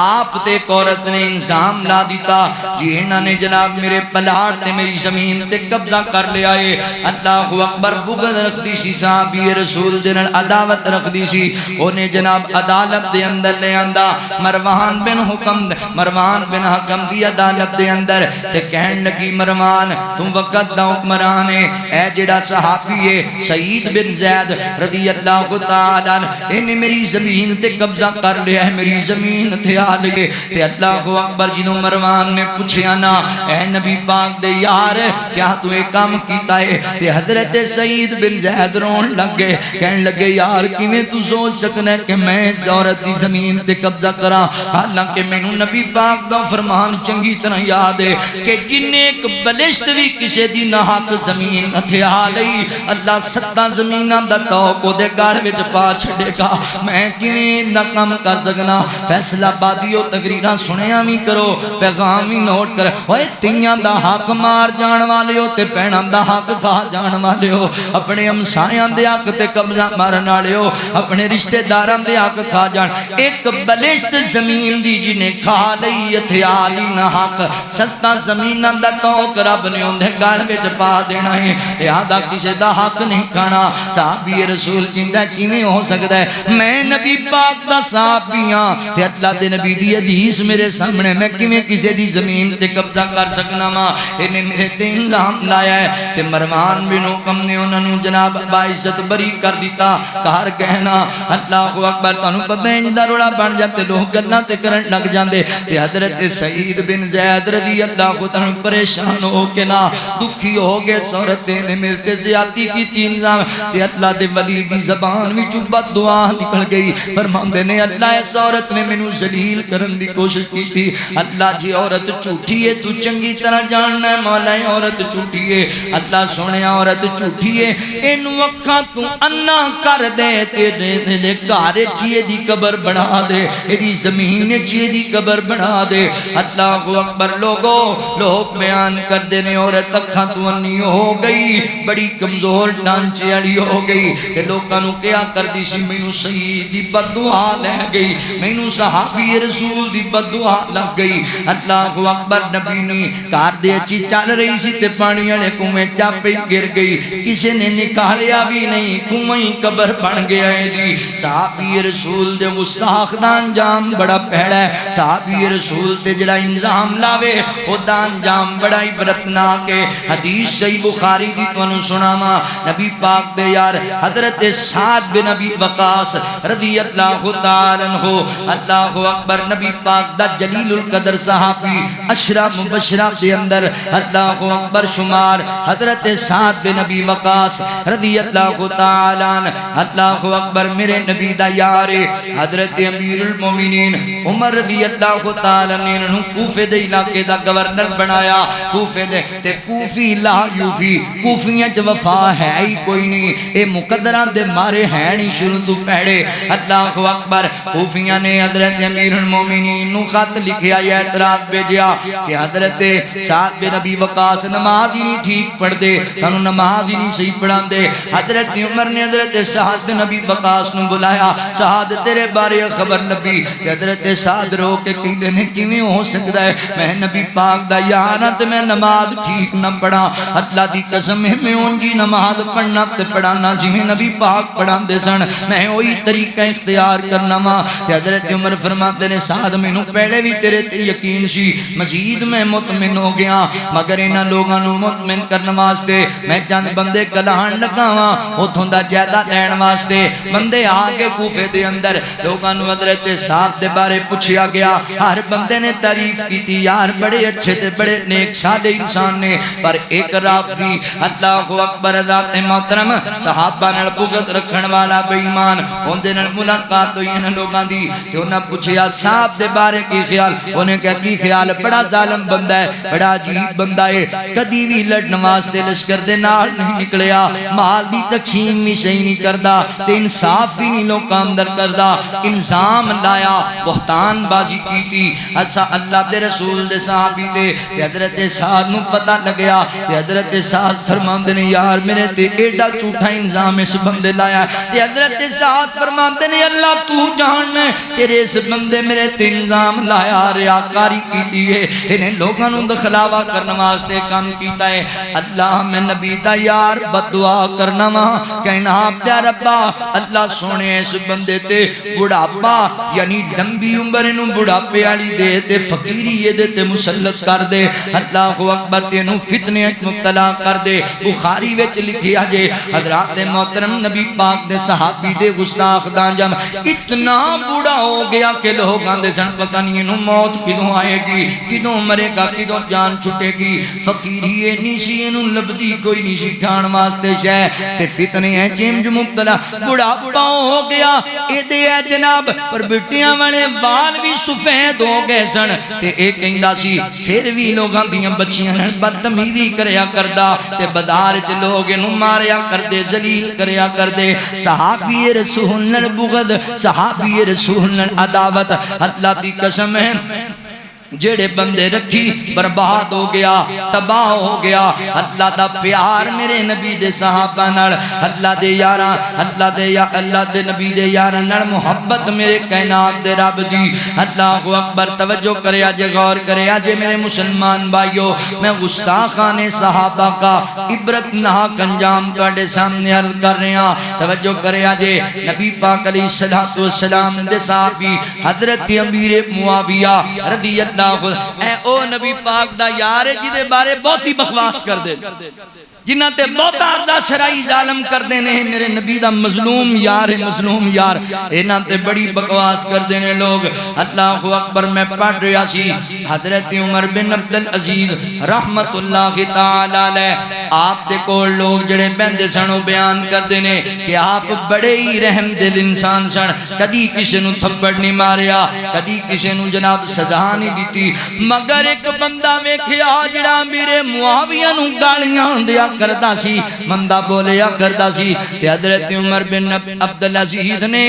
آپ تے ایک عورت نے انظام لا دیتا جی انہاں نے جناب میرے پلاٹ تے میری زمین تے قبضہ کر لیا ہے. اللہ اکبر بغض رکھ دی سی صحابی رسول دے نال عداوت رکھ دی سی. اونے جناب عدالت دے اندر لے آندا مروان بن حکم دی عدالت دے اندر تے کہن لگی مروان تم وقت دا حکمران ہے اے جڑا صحابی ہے سعید بن زید رضی اللہ تعالیٰ عنہ میری زمین تے قبضہ کر لیا ہے میری زمین تے آ لگے. تے اللہ اکبر جنہوں مروان نے پوچھیا نا اے نبی پاک دے یار کیا تو ایک کام کیتا ہے تے حضرت سعید بن زید رون لگ گئے کہن لگے یار کیویں تو سوچ سکنا ہے کہ میں عورت دی زمین تے قبضہ کراں حالانکہ مینوں نبی پاک دا فرمان چنگی طرح یاد ہے کہ جن ایک بلشت بھی کسے دی نہ حق زمین تے آ لئی اللہ 7 زمیناں دا توق دے گڑ وچ پا چھڈے گا. میں کیویں نہ کم کر سکنا فیصلہ بادیو تقریراں سنیا بھی کرو پیغام بھی نوٹ کر اوئے تیاں دا حق مار جان والے ہو تے بہناں دا حق کھا جان والے ہو اپنے ہمسایاں دے حق تے قبضہ مارن والے ہو اپنے رشتہ داراں دے حق کھا جان. ایک بلشت زمین دی جنے کھا لئی تے آلی نہ حق 7 زمیناں دا توق رب نے اندے گل وچ پا دینا ہے. یادا کسے دا حق نہیں کھانا. صحابی رسول جیندا کیویں ہو سکدا ہے میں نبی پاک دا صحابیاں تے اللہ دے نبی دی حدیث میرے سامنے میں کیویں کسے دی زمین تے قبضہ کر سکنا وا. اینے میرے تے الزام لایا ہے تے مروان بن حکم نے انہاں نوں جناب باعزت بری کر دیتا. گھر کہنا اللہ اکبر تانوں پتہ ہے جدا روڑا بن جاتے لوگ گلاں تے کرن لگ جاندے تے حضرت سعید بن زید رضی اللہ عنہ پریشان ہو کے نا دکھی ہو گئے عورت نے میرے تے زیادتی کی الزام تے اللہ دے ولی دی زبان وچ بد دعا نکل گئی. فرماندے نے اللہ اس عورت نے مینوں ذلیل کرن دی کوشش کی تھی. اللہ جی عورت جھوٹی ہے تو چنگی طرح جاننا ہے مولا عورت جھوٹی ہے. اللہ سونے عورت جھوٹی ہے اینو اکھاں تو انا کر دے تے دے گھر چیے دی قبر بنا دے ایدی زمین چیے دی قبر بنا دے. اللہ اکبر لوگ بیان کر دے نے عورت اکھاں تو انی ہو گئی بڑی کمزور ڈھانچے والی ہو گئی تے لوکاں نوں کیا کر دی سی مینوں سعید دی بددعا لے گئی مینوں صحابی رسول دی بددعا لگ گئی. اللہ اکبر نبی نے گھر دے اچھی چل رہی سی تے پانی والے کنویں چاپے گر گئی کسی نے نکالیا بھی نہیں کنویں قبر بن گیا ہے جی. صحابی رسول دے گستاخ دا انجام بڑا پیڑا ہے. صحابی رسول تے جڑا انجام لاوے او دا انجام بڑا عبرتناک ہے. حدیث صحیح بخاری دی تانوں سناواں نبی پاک دے یار حضرت سعد بن ابی وقاص رضی اللہ تعالیٰ عنہ اللہ اکبر نبی پاک دا جلیل القدر صحابی اشرا مبشرہ دے اندر اللہ اکبر شمار حضرت سعد بن ابی وقاص رضی اللہ تعالیٰ عنہ اللہ اکبر میرے نبی دا یار حضرت امیر المومنین عمر رضی اللہ تعالیٰ نے انہوں کوفے دے علاقے دا گورنر بنایا. کوفے دے تے کوفی لا یوفی کوفیاں چ وفا ہے ہی کوئی نہیں اے مقدرہ دے مارے ہیں نہیں شروع تو پہڑے. اللہ اکبر کوفیاں نے حضرت امیر المومنین نو خط لکھیا یا اعتراض بھیجیا کہ حضرت سعد بن ابی وقاص نماز ہی نہیں ٹھیک پڑھ دے سانو نماز ہی نہیں صحیح پڑھان دے. حضرت عمر نے حضرت سعد بن ابی وقاص نو بلایا سعد تیرے بارے خبر نبی کہ حضرت سعد رو کے کہندے نے کیویں ہو سکدا ہے میں نبی پاک دا یار تے میں نماز ٹھیک نہ پڑھا. اللہ دی قسم ہے میں اونجی نماز پڑھنا تے پڑھانا جویں نبی پاک پڑھاندے سن میں وہی طریقہ اختیار کرنا وا. حضرت عمر فرماتے نے سعد مینوں پہلے بھی تیرے تے یقین سی مزید میں مطمئن ہو گیا مگر انہاں لوگاں نوں مطمئن کرن واسطے میں چند بندے کلہان لگا وا اوتھوں دا جائیداد لین واسطے بندے آ کے کوفے دے اندر لوگاں نوں حضرت سعد دے بارے پوچھیا گیا. ہر بندے نے تعریف کیتی یار بڑے اچھے تے بڑے نیک صالح انسان نے پر ایک رافضی اللہ اکبر ذات محترم صحابہ نال بغض رکھن والا بے ایمان اون اودے نال ملاقات ہوئی انہاں لوگاں دی تے انہاں پوچھیا صاحب دے بارے کی خیال؟ انہیں کہا کی خیال؟ بڑا ظالم بندہ ہے، بڑا عجیب بندہ ہے، کدی بھی لڑن واسطے لشکر دے نال نہیں نکلیا، مال دی تقسیم بھی صحیح نہیں کردا تے انصاف بھی نہیں لوکاں اندر کردا، الزام لایا، بہتان بازی کیتی۔ اچھا اللہ دے رسول دے صحابی دے حضرت سعد نو پتہ لگیا تے حضرت سعد فرماندے نے یار میرے تے ایڈا جھوٹا الزام اس بندے لایا تے حضرت سعد فرماندے نے اللہ تو جان تیرے اس بندے میرے تے الزام لایا، ریاکاری کیتی ہے، انہیں لوگاں نو دخلاوا کرنے واسطے کام کیتا ہے۔ اللہ میں نبی دا یار بدعا کرنا وا کہنا پیا ربا اللہ سونے اس بندے تے بڑھاپا یعنی لمبی عمر نو بڑھاپے والی دے تے فقیری دے تے مسلط کر دے، اللہ اکبر تینوں فتنے مبتلا کر دے۔ بخاری وچ لکھیا جے حضرات محترم نبی پاک دے صحابی دے گستاخ دا جم اتنا بڑا ہو گیا کہ لوگ آندے سن پتہ نہیں انہوں موت کدوں آئے گی، کدوں مرے گا، کدوں جان چھٹے گی، فقیری نیسی انہوں لبدی کوئی نیسی کھان واسطے شے تے فتنے ہیں چیمج مبتلا بڑا ہو گیا اے دے اے جناب پر بٹیاں والے بال بھی سفید ہو گئے سن تے ایک کہندہ سی پھر بھی لوگاں دیاں بچیاں بدتمیزی کریا کردا تے بدار چ لوگ انہوں ماریا کردے ذلیل کریا کردے، صحابی رسول نال بغض، صحابی رسول نال عداوت، اللہ دی قسم ہے جیڑے بندے رکھی برباد ہو گیا، تباہ ہو گیا۔ اللہ دا پیار میرے نبی دے صحابہ نال، اللہ دے یاراں، اللہ دے نبی دے یاراں نال محبت میرے کائنات دے رب دی۔ اللہ اکبر توجہ کریا جے، غور کریا جے میرے مسلمان بھائیو، میں گستاخان صحابہ کا عبرت ناک انجام تواڈے سامنے عرض کر رہا، توجہ کریا جے۔ نبی پاک علیہ السلام دے صحابی حضرت امیر معاویہ رضی اللہ اے او نبی پاک دا یار ہے جدے بارے بہت ہی بخواس کر دے، جنہ تے بہت آردہ سرائی ظالم کر دینے ہیں میرے نبی دا مظلوم یار ہے، مظلوم یار، اینا تے بڑی بکواس کر دینے لوگ۔ اللہ اکبر میں پڑھ رہا سی حضرت عمر بن عبدالعزیز رحمت اللہ تعالی علیہ، آپ دے کول لوگ جڑے بندے سنو بیان کر دینے کہ آپ بڑے ہی رحم دل انسان سن، کدی کسی نو تھپڑ نہیں ماریا، کدی کسی نو جناب سزا نہیں دیتی، مگر ایک بندہ میں کھیا جڑا میرے معاویہ نو گالیاں دیا کردا سی، مندہ بولیا کردا سی، تے حضرت عمر بن عبدالعزیز نے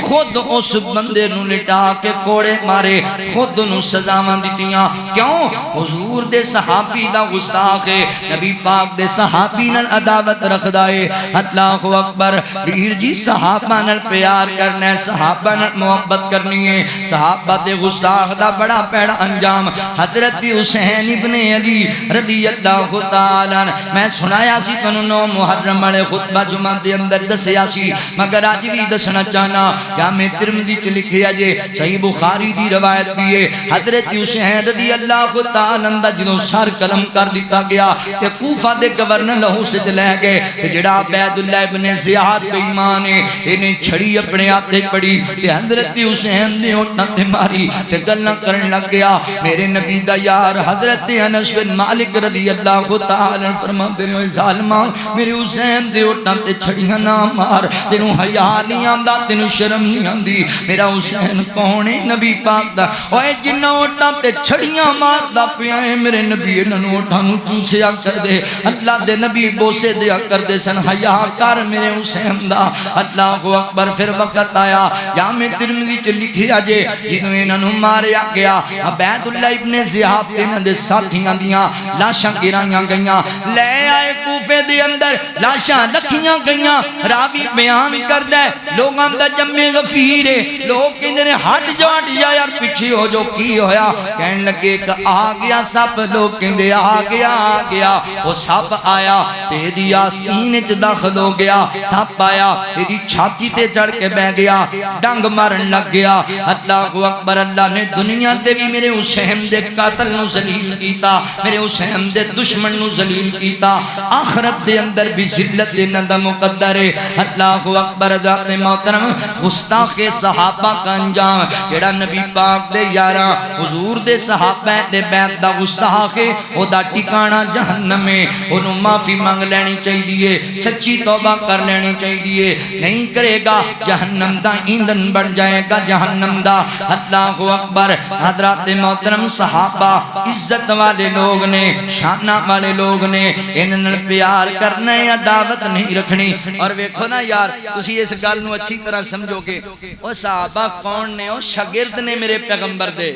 خود اس بندے نو لٹا کے کوڑے مارے، خود نو سزاواں دتیاں، کیوں؟ حضور دے صحابی دا گستاخ ہے، نبی پاک دے صحابی نال عداوت رکھدا ہے۔ اللہ اکبر، ویر جی صحابہ نال پیار کرنا ہے، صحابہ نال محبت کرنی ہے، صحابہ دے گستاخ دا بڑا پیڑا انجام حضرت حسین ابن علی رضی اللہ تعالی عنہ، میں سنایا سی تنو 9 محرم والے خطبہ جمعہ دے اندر دسیا سی، مگر آج بھی دسنا چاہنا جامع ترمذی چ لکھیا جے، صحیح بخاری دی روایت بھی ہے، حضرت حسین رضی اللہ تعالی عنہ جنوں سر قلم کر دیتا گیا تے کوفہ دے گورنر لہو سے لے گئے تے جڑا عبید اللہ ابن زیاد بے ایمان ہے انہیں چھڑی اپنے آپ تے پڑی تے حضرت حسین نے اٹھنا تے ماری تے گلاں کرن لگ گیا۔ میرے نبی دا یار حضرت انس بن مالک رضی اللہ تعالی عنہ فرماتے ہیں ظالماں میرے حسین دے اٹھنا تے چھڑیاں نہ مار، تینوں حیا نہیں آندا، تینوں شرم نہیں آندی، میرا حسین کون ہے؟ نبی پاک دا، اوے جنہاں اٹھنا تے چھڑیاں ماردا پیا ہے میرے نبی انہاں اٹھاں نوں چوسیا کر دے، اللہ دے نبی بوسے دیا کر دے سن، حیا کر میرے حسین دا۔ اللہ اکبر، پھر وقت آیا جامع ترمذی چ لکھیا جے جدوں انہاں نوں ماریا گیا عبید اللہ ابن زیاد تے انہاں دے ساتھیاں دیاں لاشاں گرائیاں گئیاں، لے آئے کوفے دے اندر لاشاں رکھیاں گئیاں، راوی بیان کردا ہے لوگاں دا جمع غفیر ہے، لوگ کہندے نے ہٹ جا یار پیچھے ہو جو، کی ہویا؟ کہن لگے کہ آ گیا سپ، لوگ کہندے آ گیا، وہ سپ آیا تے دی آستین وچ داخل ہو گیا، سپ آیا دی چھاتی تے چڑھ کے بیٹھ گیا، ڈنگ مارن لگ گیا۔ اللہ اکبر، اللہ نے دنیا تے بھی میرے میرے حسین دے قاتل نو ذلیل کیتا، میرے حسین دے دشمن نو ذلیل کیتا، آخرت دے اندر بھی ذلت دینا دا مقدر ہے۔ اللہ اکبر ذات محترم، گستاخ صحابہ کا انجام جڑا نبی پاک دے یاراں حضور دے صحابہ دے بیعت دا گستاخ ہے، او دا ٹھکانہ جہنم ہے، انہوں معافی مانگ لینی چاہیے، سچی توبہ کر لینی چاہیے، نہیں کرے گا جہنم دا ایندھن بڑھ جائے گا جہنم دا۔ اللہ اکبر، حضرات محترم صحابہ عزت والے لوگ نے، شانہ والے لوگ نے، انہوں نے پیار کرنا یا دعوت نہیں رکھنی۔ اور ویکھو نا یار، تسی اس گل نو اچھی طرح سمجھو کہ وہ صحابہ کون نے؟ وہ شاگرد نے میرے پیغمبر دے۔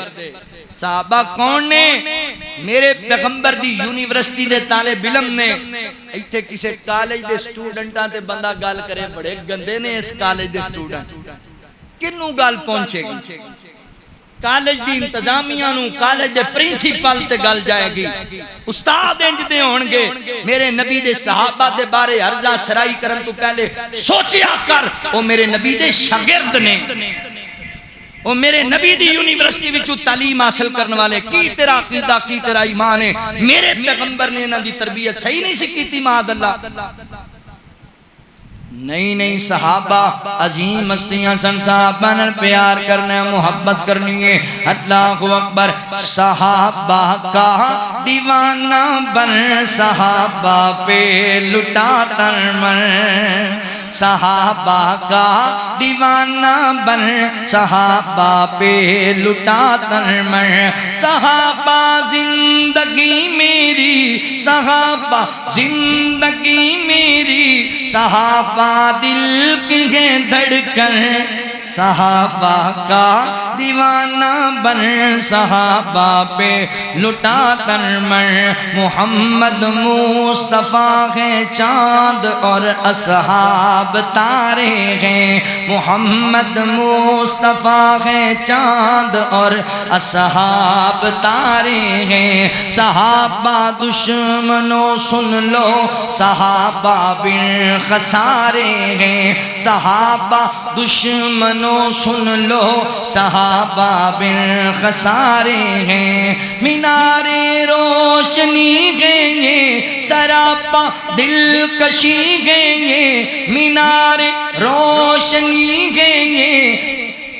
صحابہ کون نے؟ میرے پیغمبر دی یونیورسٹی دے طالب علم نے۔ ایتھے کسے کالج دے سٹوڈنٹاں تے بندہ گل کرے، بڑے گندے نے اس کالج دے سٹوڈنٹ، کنوں گل پہنچے گی؟ کالج دی انتظامیہ نو، کالج دے پرنسپل تے گل جائے گی، استاد انج دے ہون گے۔ میرے نبی دے صحابہ دے بارے عرضہ سرائی کرن تو پہلے سوچیا کر، وہ میرے نبی دے شاگرد نے، وہ میرے نبی دی یونیورسٹی وچوں تعلیم حاصل کرنے والے، کی تیرا عقیدہ کی تیرا ایمان ہے؟ میرے پیغمبر نے انہاں دی تربیت صحیح نہیں سی کیتی معاذ اللہ؟ نہیں صحابہ عظیم ہستیاں سن، صحابہ نال پیار کرنا، محبت کرنی ہے۔ اللہ اکبر، صحابہ کا دیوانہ بن، صحابہ پہ لٹا ترمن، صحابہ کا دیوانہ بن، صحابہ پہ لٹا ترمن، صحابہ زندگی میری، صحابہ زندگی میری، صحابہ دل کی ہے دھڑکن، صحابہ کا دیوانہ بن، صحابہ پہ لٹا ترمن، محمد مصطفیٰ ہے چاند اور اصحاب تارے ہیں، محمد مصطفیٰ ہے چاند اور اصحاب تارے ہیں، صحابہ دشمنوں سن لو، صحابہ بن خسارے ہیں، صحابہ دشمنوں سن لو، صحابہ بن خسارے ہیں، مینار روشنی ہے یہ، سراپا دلکشی ہے یہ، مینار روشنی ہے یہ،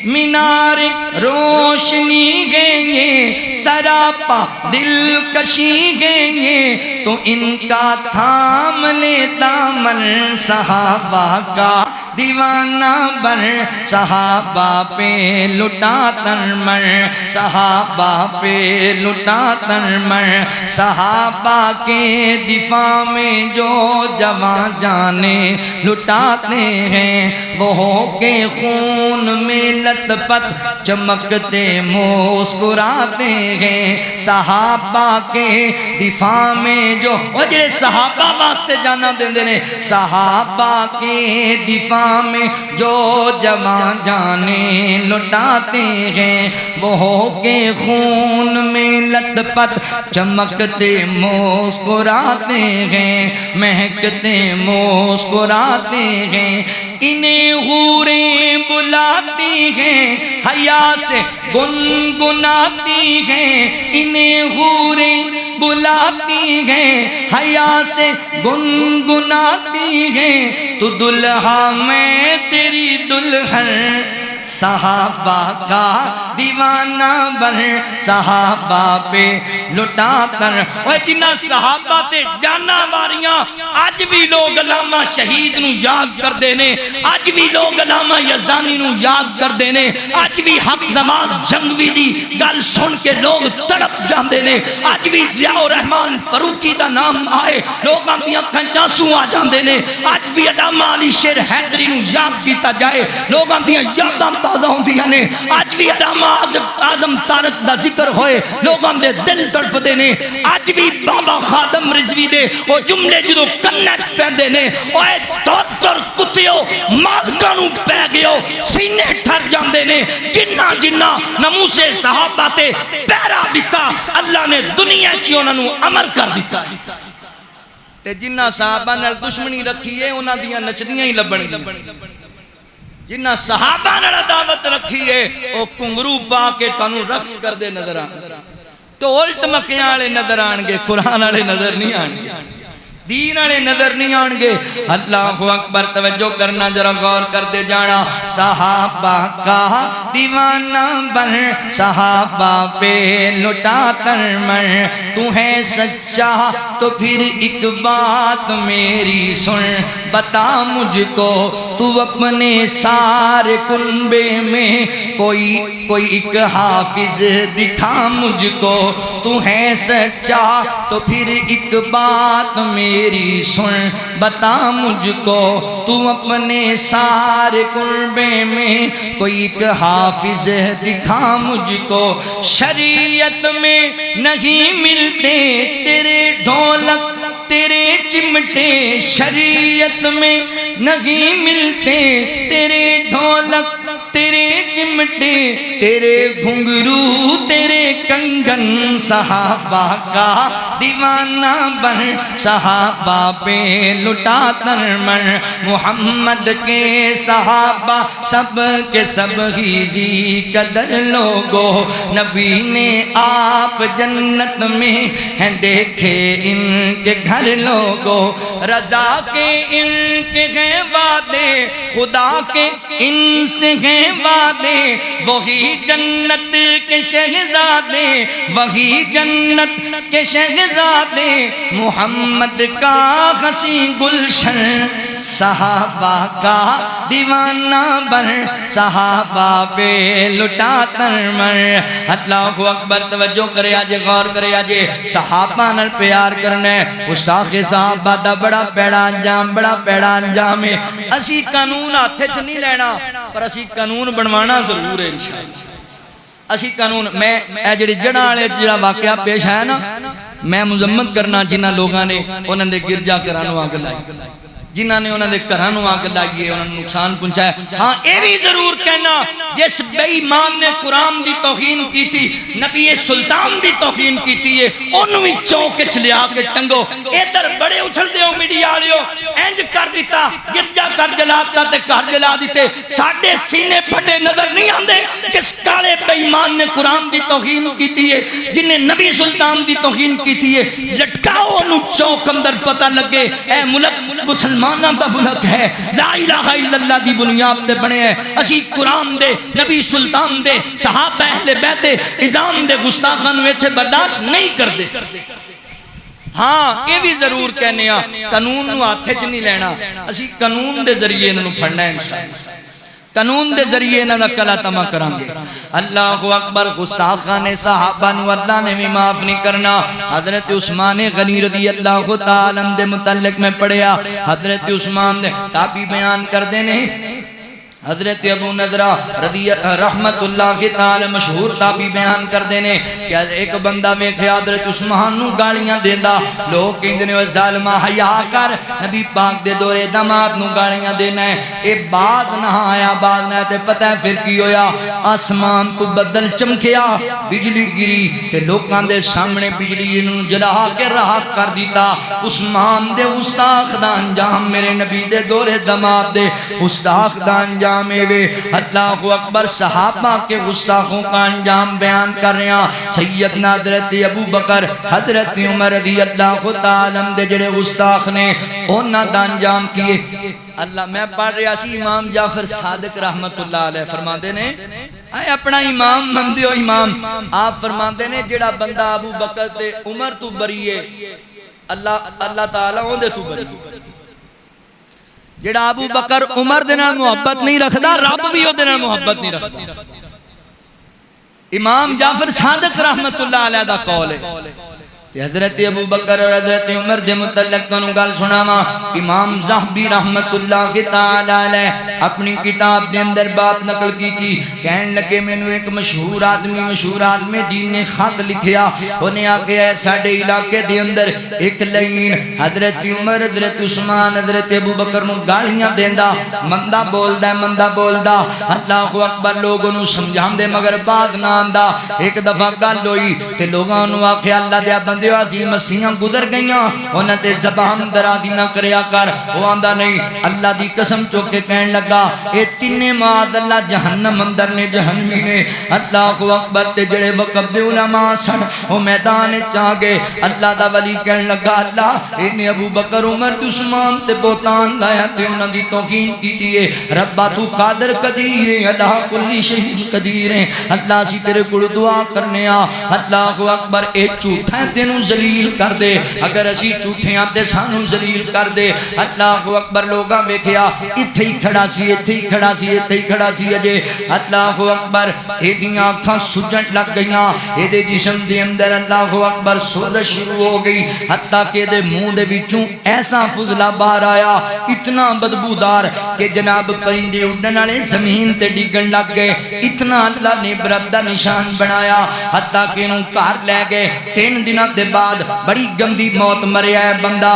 مینار روشنی ہے یہ، سراپا دلکشی ہے یہ، تو ان کا تھام لے دامن، صحابہ کا دیوانہ بن، صحابہ پہ لٹا ترمن، صحابہ پہ لٹا ترمن، صحابہ کے دفاع میں جو جواں جانیں لٹاتے ہیں، وہ ہو کے خون میں لت پت چمکتے مسکراتے ہیں، صحابہ کے دفاع میں جو، وہ جڑے صحابہ واسطے جانا دیندے نے، صحابہ کے دفاع میں جو جواں جانے لٹاتے ہیں، وہ ہو کے خون میں لت پت چمکتے مسکراتے ہیں، مہکتے مسکراتے ہیں، انہیں حوریں بلاتی ہیں، حیا سے گنگناتی ہیں، انہیں حوریں بلاتی ہیں، حیا سے گنگناتی ہیں، تو دلہا میں تیری دلہن، صحابہ کا دیوانہ بن، صحابہ پہ لٹا کر۔ اور جنہ صحابہ تے جانا واریاں آج بھی لوگ علامہ شہید نو یاد کر دینے، آج بھی لوگ علامہ یزدانی نو یاد کر دینے، آج بھی حق نواز جنگوی دی گل سن کے لوگ تڑپ جاندے نے، آج بھی ضیاء الرحمن فاروقی دا نام آئے لوگاں بھی اکھاں چانسو آ جاندے نے، آج بھی علامہ علی شیر حیدری نو یاد کیتا جائے لوگاں بھی یاداں تازہ ہوندیاں نے، آج بھی علامہ اعظم طارق دا ذکر ہوئے لوگاں دے دل تڑپ دے نے، آج بھی بابا خادم رضوی دے وہ جملے جدو کنیٹ پہندے نے، اوے توتر کتیو مالکانو پہ گئو سینے ٹھر جاندے نے، جنہ جنہ نموس صحابہ تے پیرا دیتا اللہ نے دنیا چی انہوں نے امر کر دیتا، تے جنہ صحابہ نال دشمنی رکھی ہے انہاں دیاں نچدیاں ہی لبن گی۔ جنہ صحابہ نے دعوت رکھی ہے وہ کنگرو پا کے تانوں رقص کر دے نظر آن ٹول ٹمکیاں والے نظر آن گے قرآن والے نظر نہیں آن گے دین والے نظر نہیں آن گے اللہ اکبر توجہ کرنا ذرا غور کرتے جانا صحابہ کا دیوانہ بن صحابہ پہ لٹا کر مر تو ہے سچا تو پھر ایک بات میری سن بتا مجھ کو تو اپنے سارے کنبے میں کوئی ایک حافظ دکھا مجھ کو تو ہے سچا تو پھر ایک بات میری سن بتا مجھ کو تو اپنے سارے کنبے میں کوئی ایک حافظ دکھا مجھ کو شریعت میں نہیں ملتے تیرے ڈھولک تیرے چمٹے شریعت میں نہیں ملتے تیرے ڈھولک تیرے چمٹے تیرے گھنگرو تیرے کنگن صحابہ کا دیوانہ بن صحابہ پہ لٹا کر مر محمد کے صحابہ سب کے سب ہی زی قدر لوگوں نبی نے آپ جنت میں ہیں دیکھے ان کے گھر لوگوں رضا کے ان کے ہیں وعدے خدا کے ان سے ہیں وعدے وہی جنت کے شہزادے وہی جنت کے شہزادے محمد کا حسین گلشن صحابہ کا دیوانہ بن صحابہ پہ لٹا کر مر اللہ اکبر توجہ کرے آجے غور کرے آجے صحابہ نال پیار کرنے استاخ صحابہ دا بڑا پیڑا انجام ہے اسی قانون ہاتھ چ نہیں لینا پر اسی قانون بنوانا ضرور ہے انشاءاللہ اسی قانون میں اے جڑی جڑاں والے جڑا واقعہ پیش ہے نا میں مذمت کرنا جنہ لوگاں نے انہاں دے گرجا گھراں اگ لائی جنہاں نے انہاں دے گھراں اگ لائی انہاں نوں نقصان پہنچایا ہاں اے بھی ضرور کہنا جس بے ایمان نے قرآن دی توہین کی تھی نبی سلطان دی توہین کی تھی انہوں بھی چوک چلیا کے ٹنگو ادھر بڑے اچھل دے ہو میڈیا والے انج کر دیتا گرجا کر جلاتا تے گھر جلا دیتے ساڈے سینے پھٹے نظر نہیں آندے جس کالے بے ایمان نے قرآن دی توہین کی تھی جن نے نبی سلطان دی توہین کی تھی لٹکاؤ انہوں چوک اندر پتہ لگے اے ملک مسلمانہ دا ملک ہے لا الہ الا اللہ دی بنیاد دے بنے ہیں اسی قرآن دے نبی سلطان دے صحابہ اہل بیت نظام دے گستاخاں نوں ایتھے برداشت نہیں کردے ہاں یہ بھی ضرور کہنے ہیں قانون نوں ہاتھ وچ نہیں لینا اسی قانون دے ذریعے انہاں نوں پھڑنا ہے انشاءاللہ قانون دے ذریعے انہاں دا کلا تما کران گے اللہ اکبر گستاخان صحابہ نوں اللہ نے بھی معاف نہیں کرنا حضرت عثمان غنی رضی اللہ تعالی عنہ دے متعلق میں پڑھیا حضرت عثمان دے تابعی بیان کر دینے حضرت ابو نضرہ رضی رحمت اللہ تعالی مشہور تابعی بیان کر دینے کہ ایک بندہ ویکھے حضرت عثمان نوں گالیاں دیندا لوگ کہندے نے ظالما حیا کر نبی پاک دے دورے داماد نوں گالیاں دینا ہے اے بعد نہ آیا بعد نہ تے پتہ ہے پھر کی ہویا آسمان تو بدل چمکیا بجلی گری تے لوکاں دے سامنے بجلی نوں جلا کے راہ کر دیتا عثمان دے گستاخ دا انجام میرے نبی دے دورے داماد دے گستاخ دا انجام اللہ اکبر صحابہ کے گستاخوں کا انجام بیان کر رہے ہیں سیدنا حضرت ابو بکر حضرت عمر رضی اللہ تعالی عنہ دے جڑے گستاخ نے انہاں دا انجام کیے اللہ میں پڑھ رہا سی امام جعفر صادق رحمت اللہ علیہ فرماندے نے اے اپنا امام مندے ہو امام آپ فرماندے نے جڑا بندہ ابو بکر تے عمر تو بری ہے اللہ تعالی اوندے تو بری جڑا ابو بکر عمر دے نال محبت نہیں رکھدا رب بھی او دے نال محبت نہیں رکھدا امام جعفر صادق رحمت اللہ علیہ دا قول ہے حضرت ابو بکر اور حضرت عمر دے متعلق تو گل سناواں امام زاہبی رحمت اللہ تعالی علیہ اپنی کتاب دے اندر بات نقل کی تھی کہن لگے مینوں ایک مشہور آدمی جن نے خط لکھیا انہیں آکھیا ہے ساڈے علاقے دے اندر ایک لعین حضرت عمر حضرت عثمان حضرت ابو بکر نوں گالیاں دیندا مندا بولدا اللہ اکبر لوگوں نوں سمجھاندے مگر بات نہ آندا ایک دفعہ گل ہوئی تے لوگاں نوں آکھیا اللہ دے بندے بندیو عظیم ہستیاں گزر گئیاں انہاں تے زبان درازی نہ کریا کر وہ آندا نہیں اللہ دی قسم چوک کے کہن لگا اے تینے معاذ اللہ جہنم اندر نے جہنمی نے اللہ اکبر تے جڑے وقت دے علماء سن وہ میدان چاہ گئے اللہ دا ولی کہن لگا اللہ انہیں ابو بکر عمر عثمان تے بہتان لایا تے انہاں دی توہین کیتی ہے ربا تو قادر قدیر ہے اللہ کلی شہید قدیر ہے اللہ سی تیرے کول دعا کرنے آ اللہ اکبر اے جھوٹا ہے تینوں ذلیل کر دے اگر اسی جھوٹے ہیں تے سانوں ذلیل کر دے اللہ اکبر لوگاں ویکھیا ایتھے ہی کھڑا سی ایتھے ہی کھڑا سی ایتھے ہی کھڑا سی اجے اللہ اکبر اے دیاں اکھاں سجن لگ گئیاں اے دے جسم دے اندر اللہ اکبر سوزش شروع ہو گئی حتیٰ کہ دے منہ دے وچوں ایسا فضلہ باہر آیا اتنا بدبودار کہ جناب پرندے اڑن والے زمین تے ڈگن لگ گئے اتنا اللہ نے برد دا نشان بنایا حتیٰ کہ انہوں کار لے گئے 3 دنوں دے بعد بڑی گندی موت مریا ہے بندہ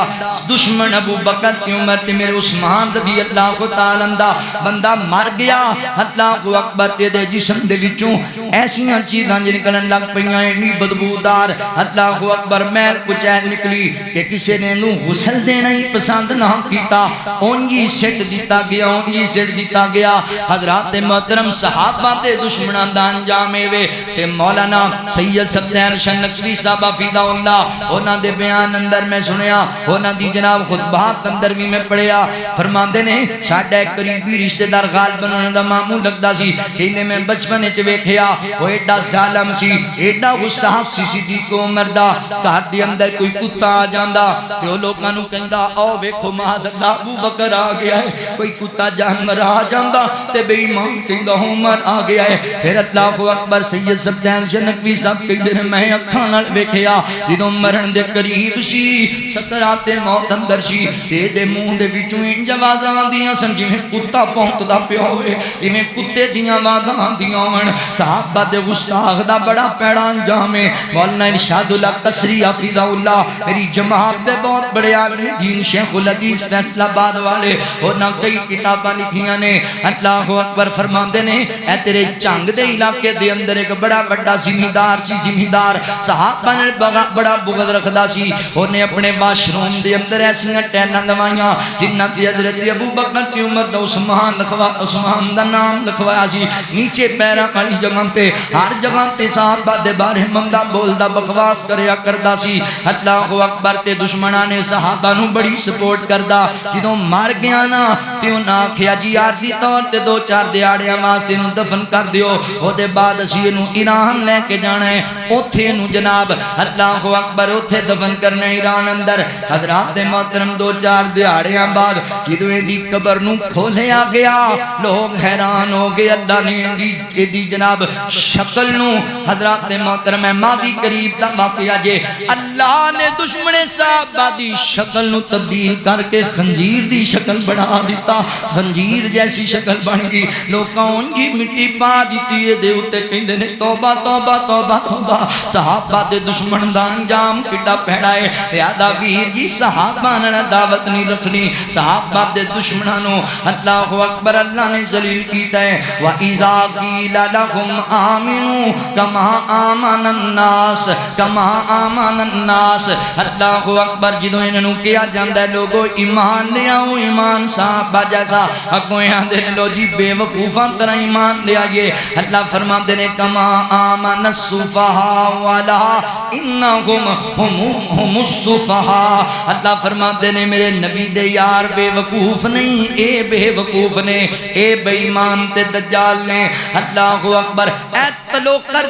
دشمن ابو بکر تے عمر تے میرے عثمان رضی اللہ تعالیٰ دا بندہ مر گیا اللہ اکبر تے دے جسم دے وچوں ایسیاں چیزاں نکلن لگ پئیاں اتنی بدبودار اللہ اکبر محل کچیل نکلی کہ کسی نے انہوں غسل دینا ہی پسند نہ کیتا اونجی سٹ دیتا گیا اونجی سٹ دیتا گیا حضرات محترم صحابہ تے دشمنان دا انجام ہوئے تے مولانا سید سبتین شاہ نقوی صاحب حفیظہ اللہ انہاں دے بیان اندر میں سنیا انہاں دی جناب خطبات اندر بھی میں پڑھیا فرماندے نے ساڈا ایک قریبی رشتہ دار غالباً انہاں دا ماموں لگدا سی انہیں میں بچپن وچ ویکھیا وہ ایڈا ظالم سی ایڈا گستاخ سی صدیق عمر دا گھر دے اندر کوئی کتا آ جاندا تے او لوکاں نوں کہندا او ویکھو معاذ اللہ ابو بکر آ گیا ہے کوئی کتا جانور آ جاندا تے بے ایمان کہندا عمر آ گیا ہے پھر اللہ اکبر سید سبتین شاہ نقوی صاحب کہندے نے میں اکھاں نال ویکھیا جدوں مرن دے قریب سی سکرات موت اندر سی تے دے منہ دے وچوں انج آوازاں آندیاں سن جویں کتا پونکدا پیا ہوئے جویں کتے دیاں آوازاں آندیاں ہون صحابہ دے گستاخ دا بڑا پیڑا انجام ہے مولانا ارشاد اللہ قصری حفظہ اللہ میری جماعت دے بہت بڑے عالم دین شیخ الحدیث فیصل آباد والے انہاں کئی کتاباں لکھیاں نے اللہ اکبر فرماندے نے اے تیرے چنگ دے علاقے دے اندر ایک بڑا بڑا زمیندار سی زمیندار صحابہ نے بڑا بغض رکھدا سی انہیں اپنے واش روم دے اندر ایسیاں ٹیلاں لوائیاں جنہاں تے حضرت ابو بکر تے عمر دا عثمان دا نام لکھوایا سی نیچے پیراں والی جگہ تے ہر جگہ تے صحابہ دے بارے مندا بولدا بکواس کریا کردا سی اللہ اکبر تے دشمناں نے صحابہ نوں بڑی سپورٹ کردا جدوں مر گیا نا تے انہاں آکھیا جی عارضی طور تے 2-4 دیہاڑیاں واسطے نوں دفن کر دیو او دے بعد اسی نوں ایران لے کے جانا ہے اوتھے نوں جناب اللہ اکبر اوتھے دفن کرنا ایران اندر حضرات محترم 2-4 دیہاڑیاں بعد جدوں دی قبر نوں کھولیا گیا لوگ حیران ہو گئے اللہ نے دی جناب شکل نوں حضرات محترم ماضی قریب دا واقعہ جے اللہ نے دشمن صحابہ دی شکل نوں تبدیل کر کے خنزیر دی شکل بنا دیتا خنزیر جیسی شکل بن گئی لوکاں انجی مٹی پا دیتی ہے دے اوتے کہندے نے توبہ توبہ توبہ توبہ صحابہ دے دشمن دا انجام کڈا پیڑا ہے لہذا ویر جی صحابہ نے دعوت نہیں رکھنی صحابہ دے دشمناں نوں اللہ اکبر اللہ نے ذلیل کیتا ہے وَإِذَا قِيلَ لَهُمْ آمِنُوا كَمَا آمَنَ النَّاسِ كَمَا آمَنَ النَّاسِ اللہ اکبر جدوں انہوں کیا جاندا ہے لوگو ایمان لے آؤ ایمان صحابہ جیسا اگوں آندے لو جی بے وقوفاں طرح ایمان لے آئیے اللہ فرماتے نے کما آمن السفہاء والا انہم ہم السفہاء اللہ فرماتے نے میرے نبی دے یار بے وقوف نہیں اے بے وقوف نے اے بے ایمان تے دجال نے اللہ اکبر اے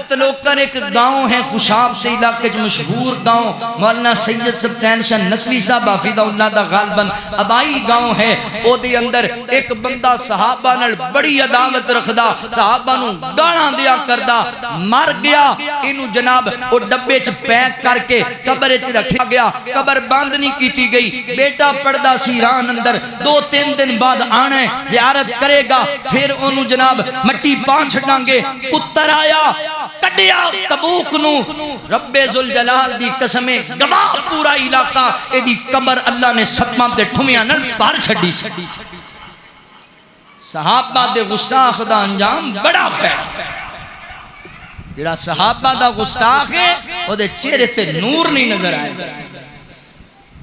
تلوکر ایک گاؤں ہے خوشاب سے علاقے جو مشہور گاؤں مولانا سید سبتین شاہ نقوی صاحب حفظہ اللہ دا غالباً ابائی گاؤں ہے او دے اندر ایک بندہ صحابہ نال بڑی عداوت رکھدا صحابہ نوں گالاں دیا کردا مر گیا انہوں جناب او ڈبے چ پیک کر کے قبر وچ رکھیا گیا قبر بند نہیں کیتی گئی بیٹا پڑھدا سی ایران اندر 2-3 دن بعد آنا ہے زیارت کرے گا پھر انہوں جناب مٹی پا چھڈاں گے پتر آیا کڈیا تبوک نو رب ذوالجلال دی قسم گواہ پورا علاقہ اے دی قبر اللہ نے صدمہ تے ٹھمیاں نال بھر چھڈی صحابہ دے گستاخ دا انجام بڑا پیا جڑا صحابہ دا گستاخ ہے او دے چہرے تے نور نہیں نظر آئے گا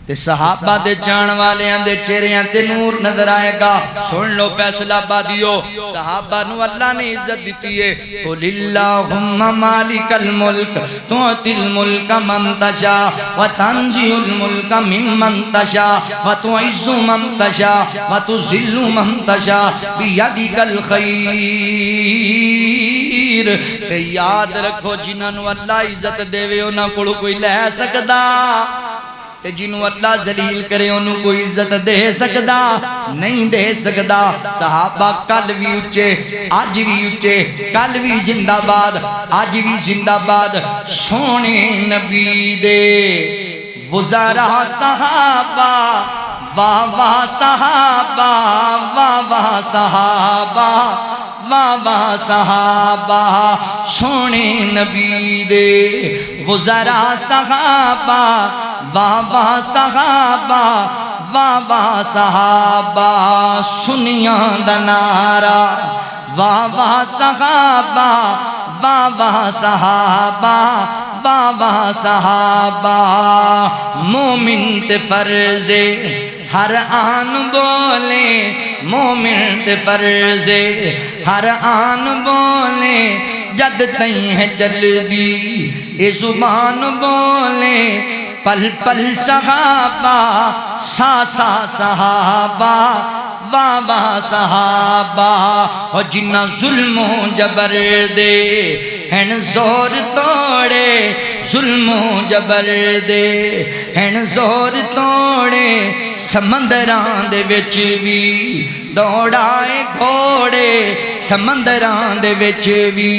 تے صحابہ دے جان والیاں دے چہریاں تے نور نظر آئے گا سن لو فیصلہ بادیو صحابہ نو اللہ نے عزت دیتی ہے قل اللہم مالک الملک تُعْتِي الملک من تشاء وتنزع الملک ممن تشاء وتعز من تشاء وتذل من تشاء بیدک الخیر تے یاد رکھو جنہاں نو اللہ عزت دے وے انہاں کول کوئی لے سکدا تے جنہوں اللہ ذلیل کرے انہوں کوئی عزت دے سکدا نہیں دے سکدا صحابہ کل بھی اچھے آج بھی اچھے کل بھی زندہ باد آج بھی زندہ باد سونے نبی دے وزارہ صحابہ واہ واہ صحابہ واہ واہ صحابہ واہ واہ صحابہ سونے نبی دے وزراء صحابہ واہ واہ صحابہ واہ واہ صحابہ سنیاں دا نعرہ واہ واہ صحابہ واہ واہ صحابہ واہ واہ صحابہ مومن تے فرضے ہر آن بولے مومن تے فرضے ہر آن بولے جد تئیں ہے چل دی اے زبان بولے پل پل صحابہ سا سا صحابہ واہ واہ صحابہ اور جنہ ظلم و جبر دے ہن زور توڑے ظلم و جبر دے ہن زور توڑے سمندران دے وچ بھی دوڑائے گھوڑے سمندران دے وچ بھی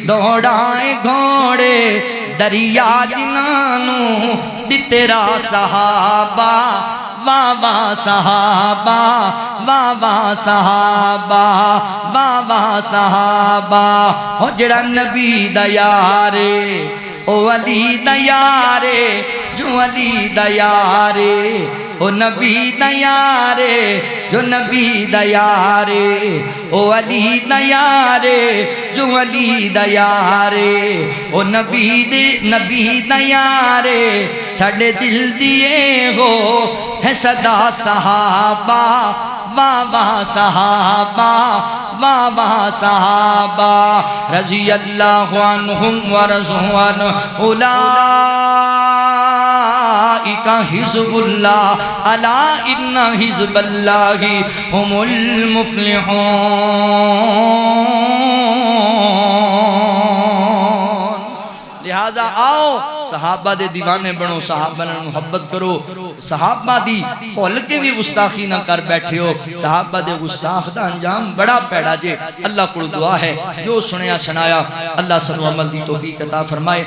دوڑائے گھوڑے دریا جنانوں تیرا صحابہ واہ واہ صحابہ واہ واہ صحابہ واہ واہ صحابہ او جڑا نبی دا یارے او علی دا یارے جو علی دا یارے او نبی دا یارے جو نبی دا یارے او علی دا یارے جو علی دا یارے او نبی دا یارے ساڑے دل دیے ہو ہے صدا صحابہ واہ واہ صحابہ واہ واہ صحابہ رضی اللہ عنہم ورضوا عنہ اولئک حزب اللہ الا ان حزب اللہ هم المفلحون لہذا آؤ صحابہ دے دیوانے بنو صحابہ نے محبت کرو صحابہ دی بھول کے بھی گستاخی نہ کر بیٹھے ہو صحابہ دے گستاخ دا انجام بڑا پیڑا جے اللہ کو دعا ہے جو سنیا سنایا اللہ سنو عمل دی توفیق عطا فرمائے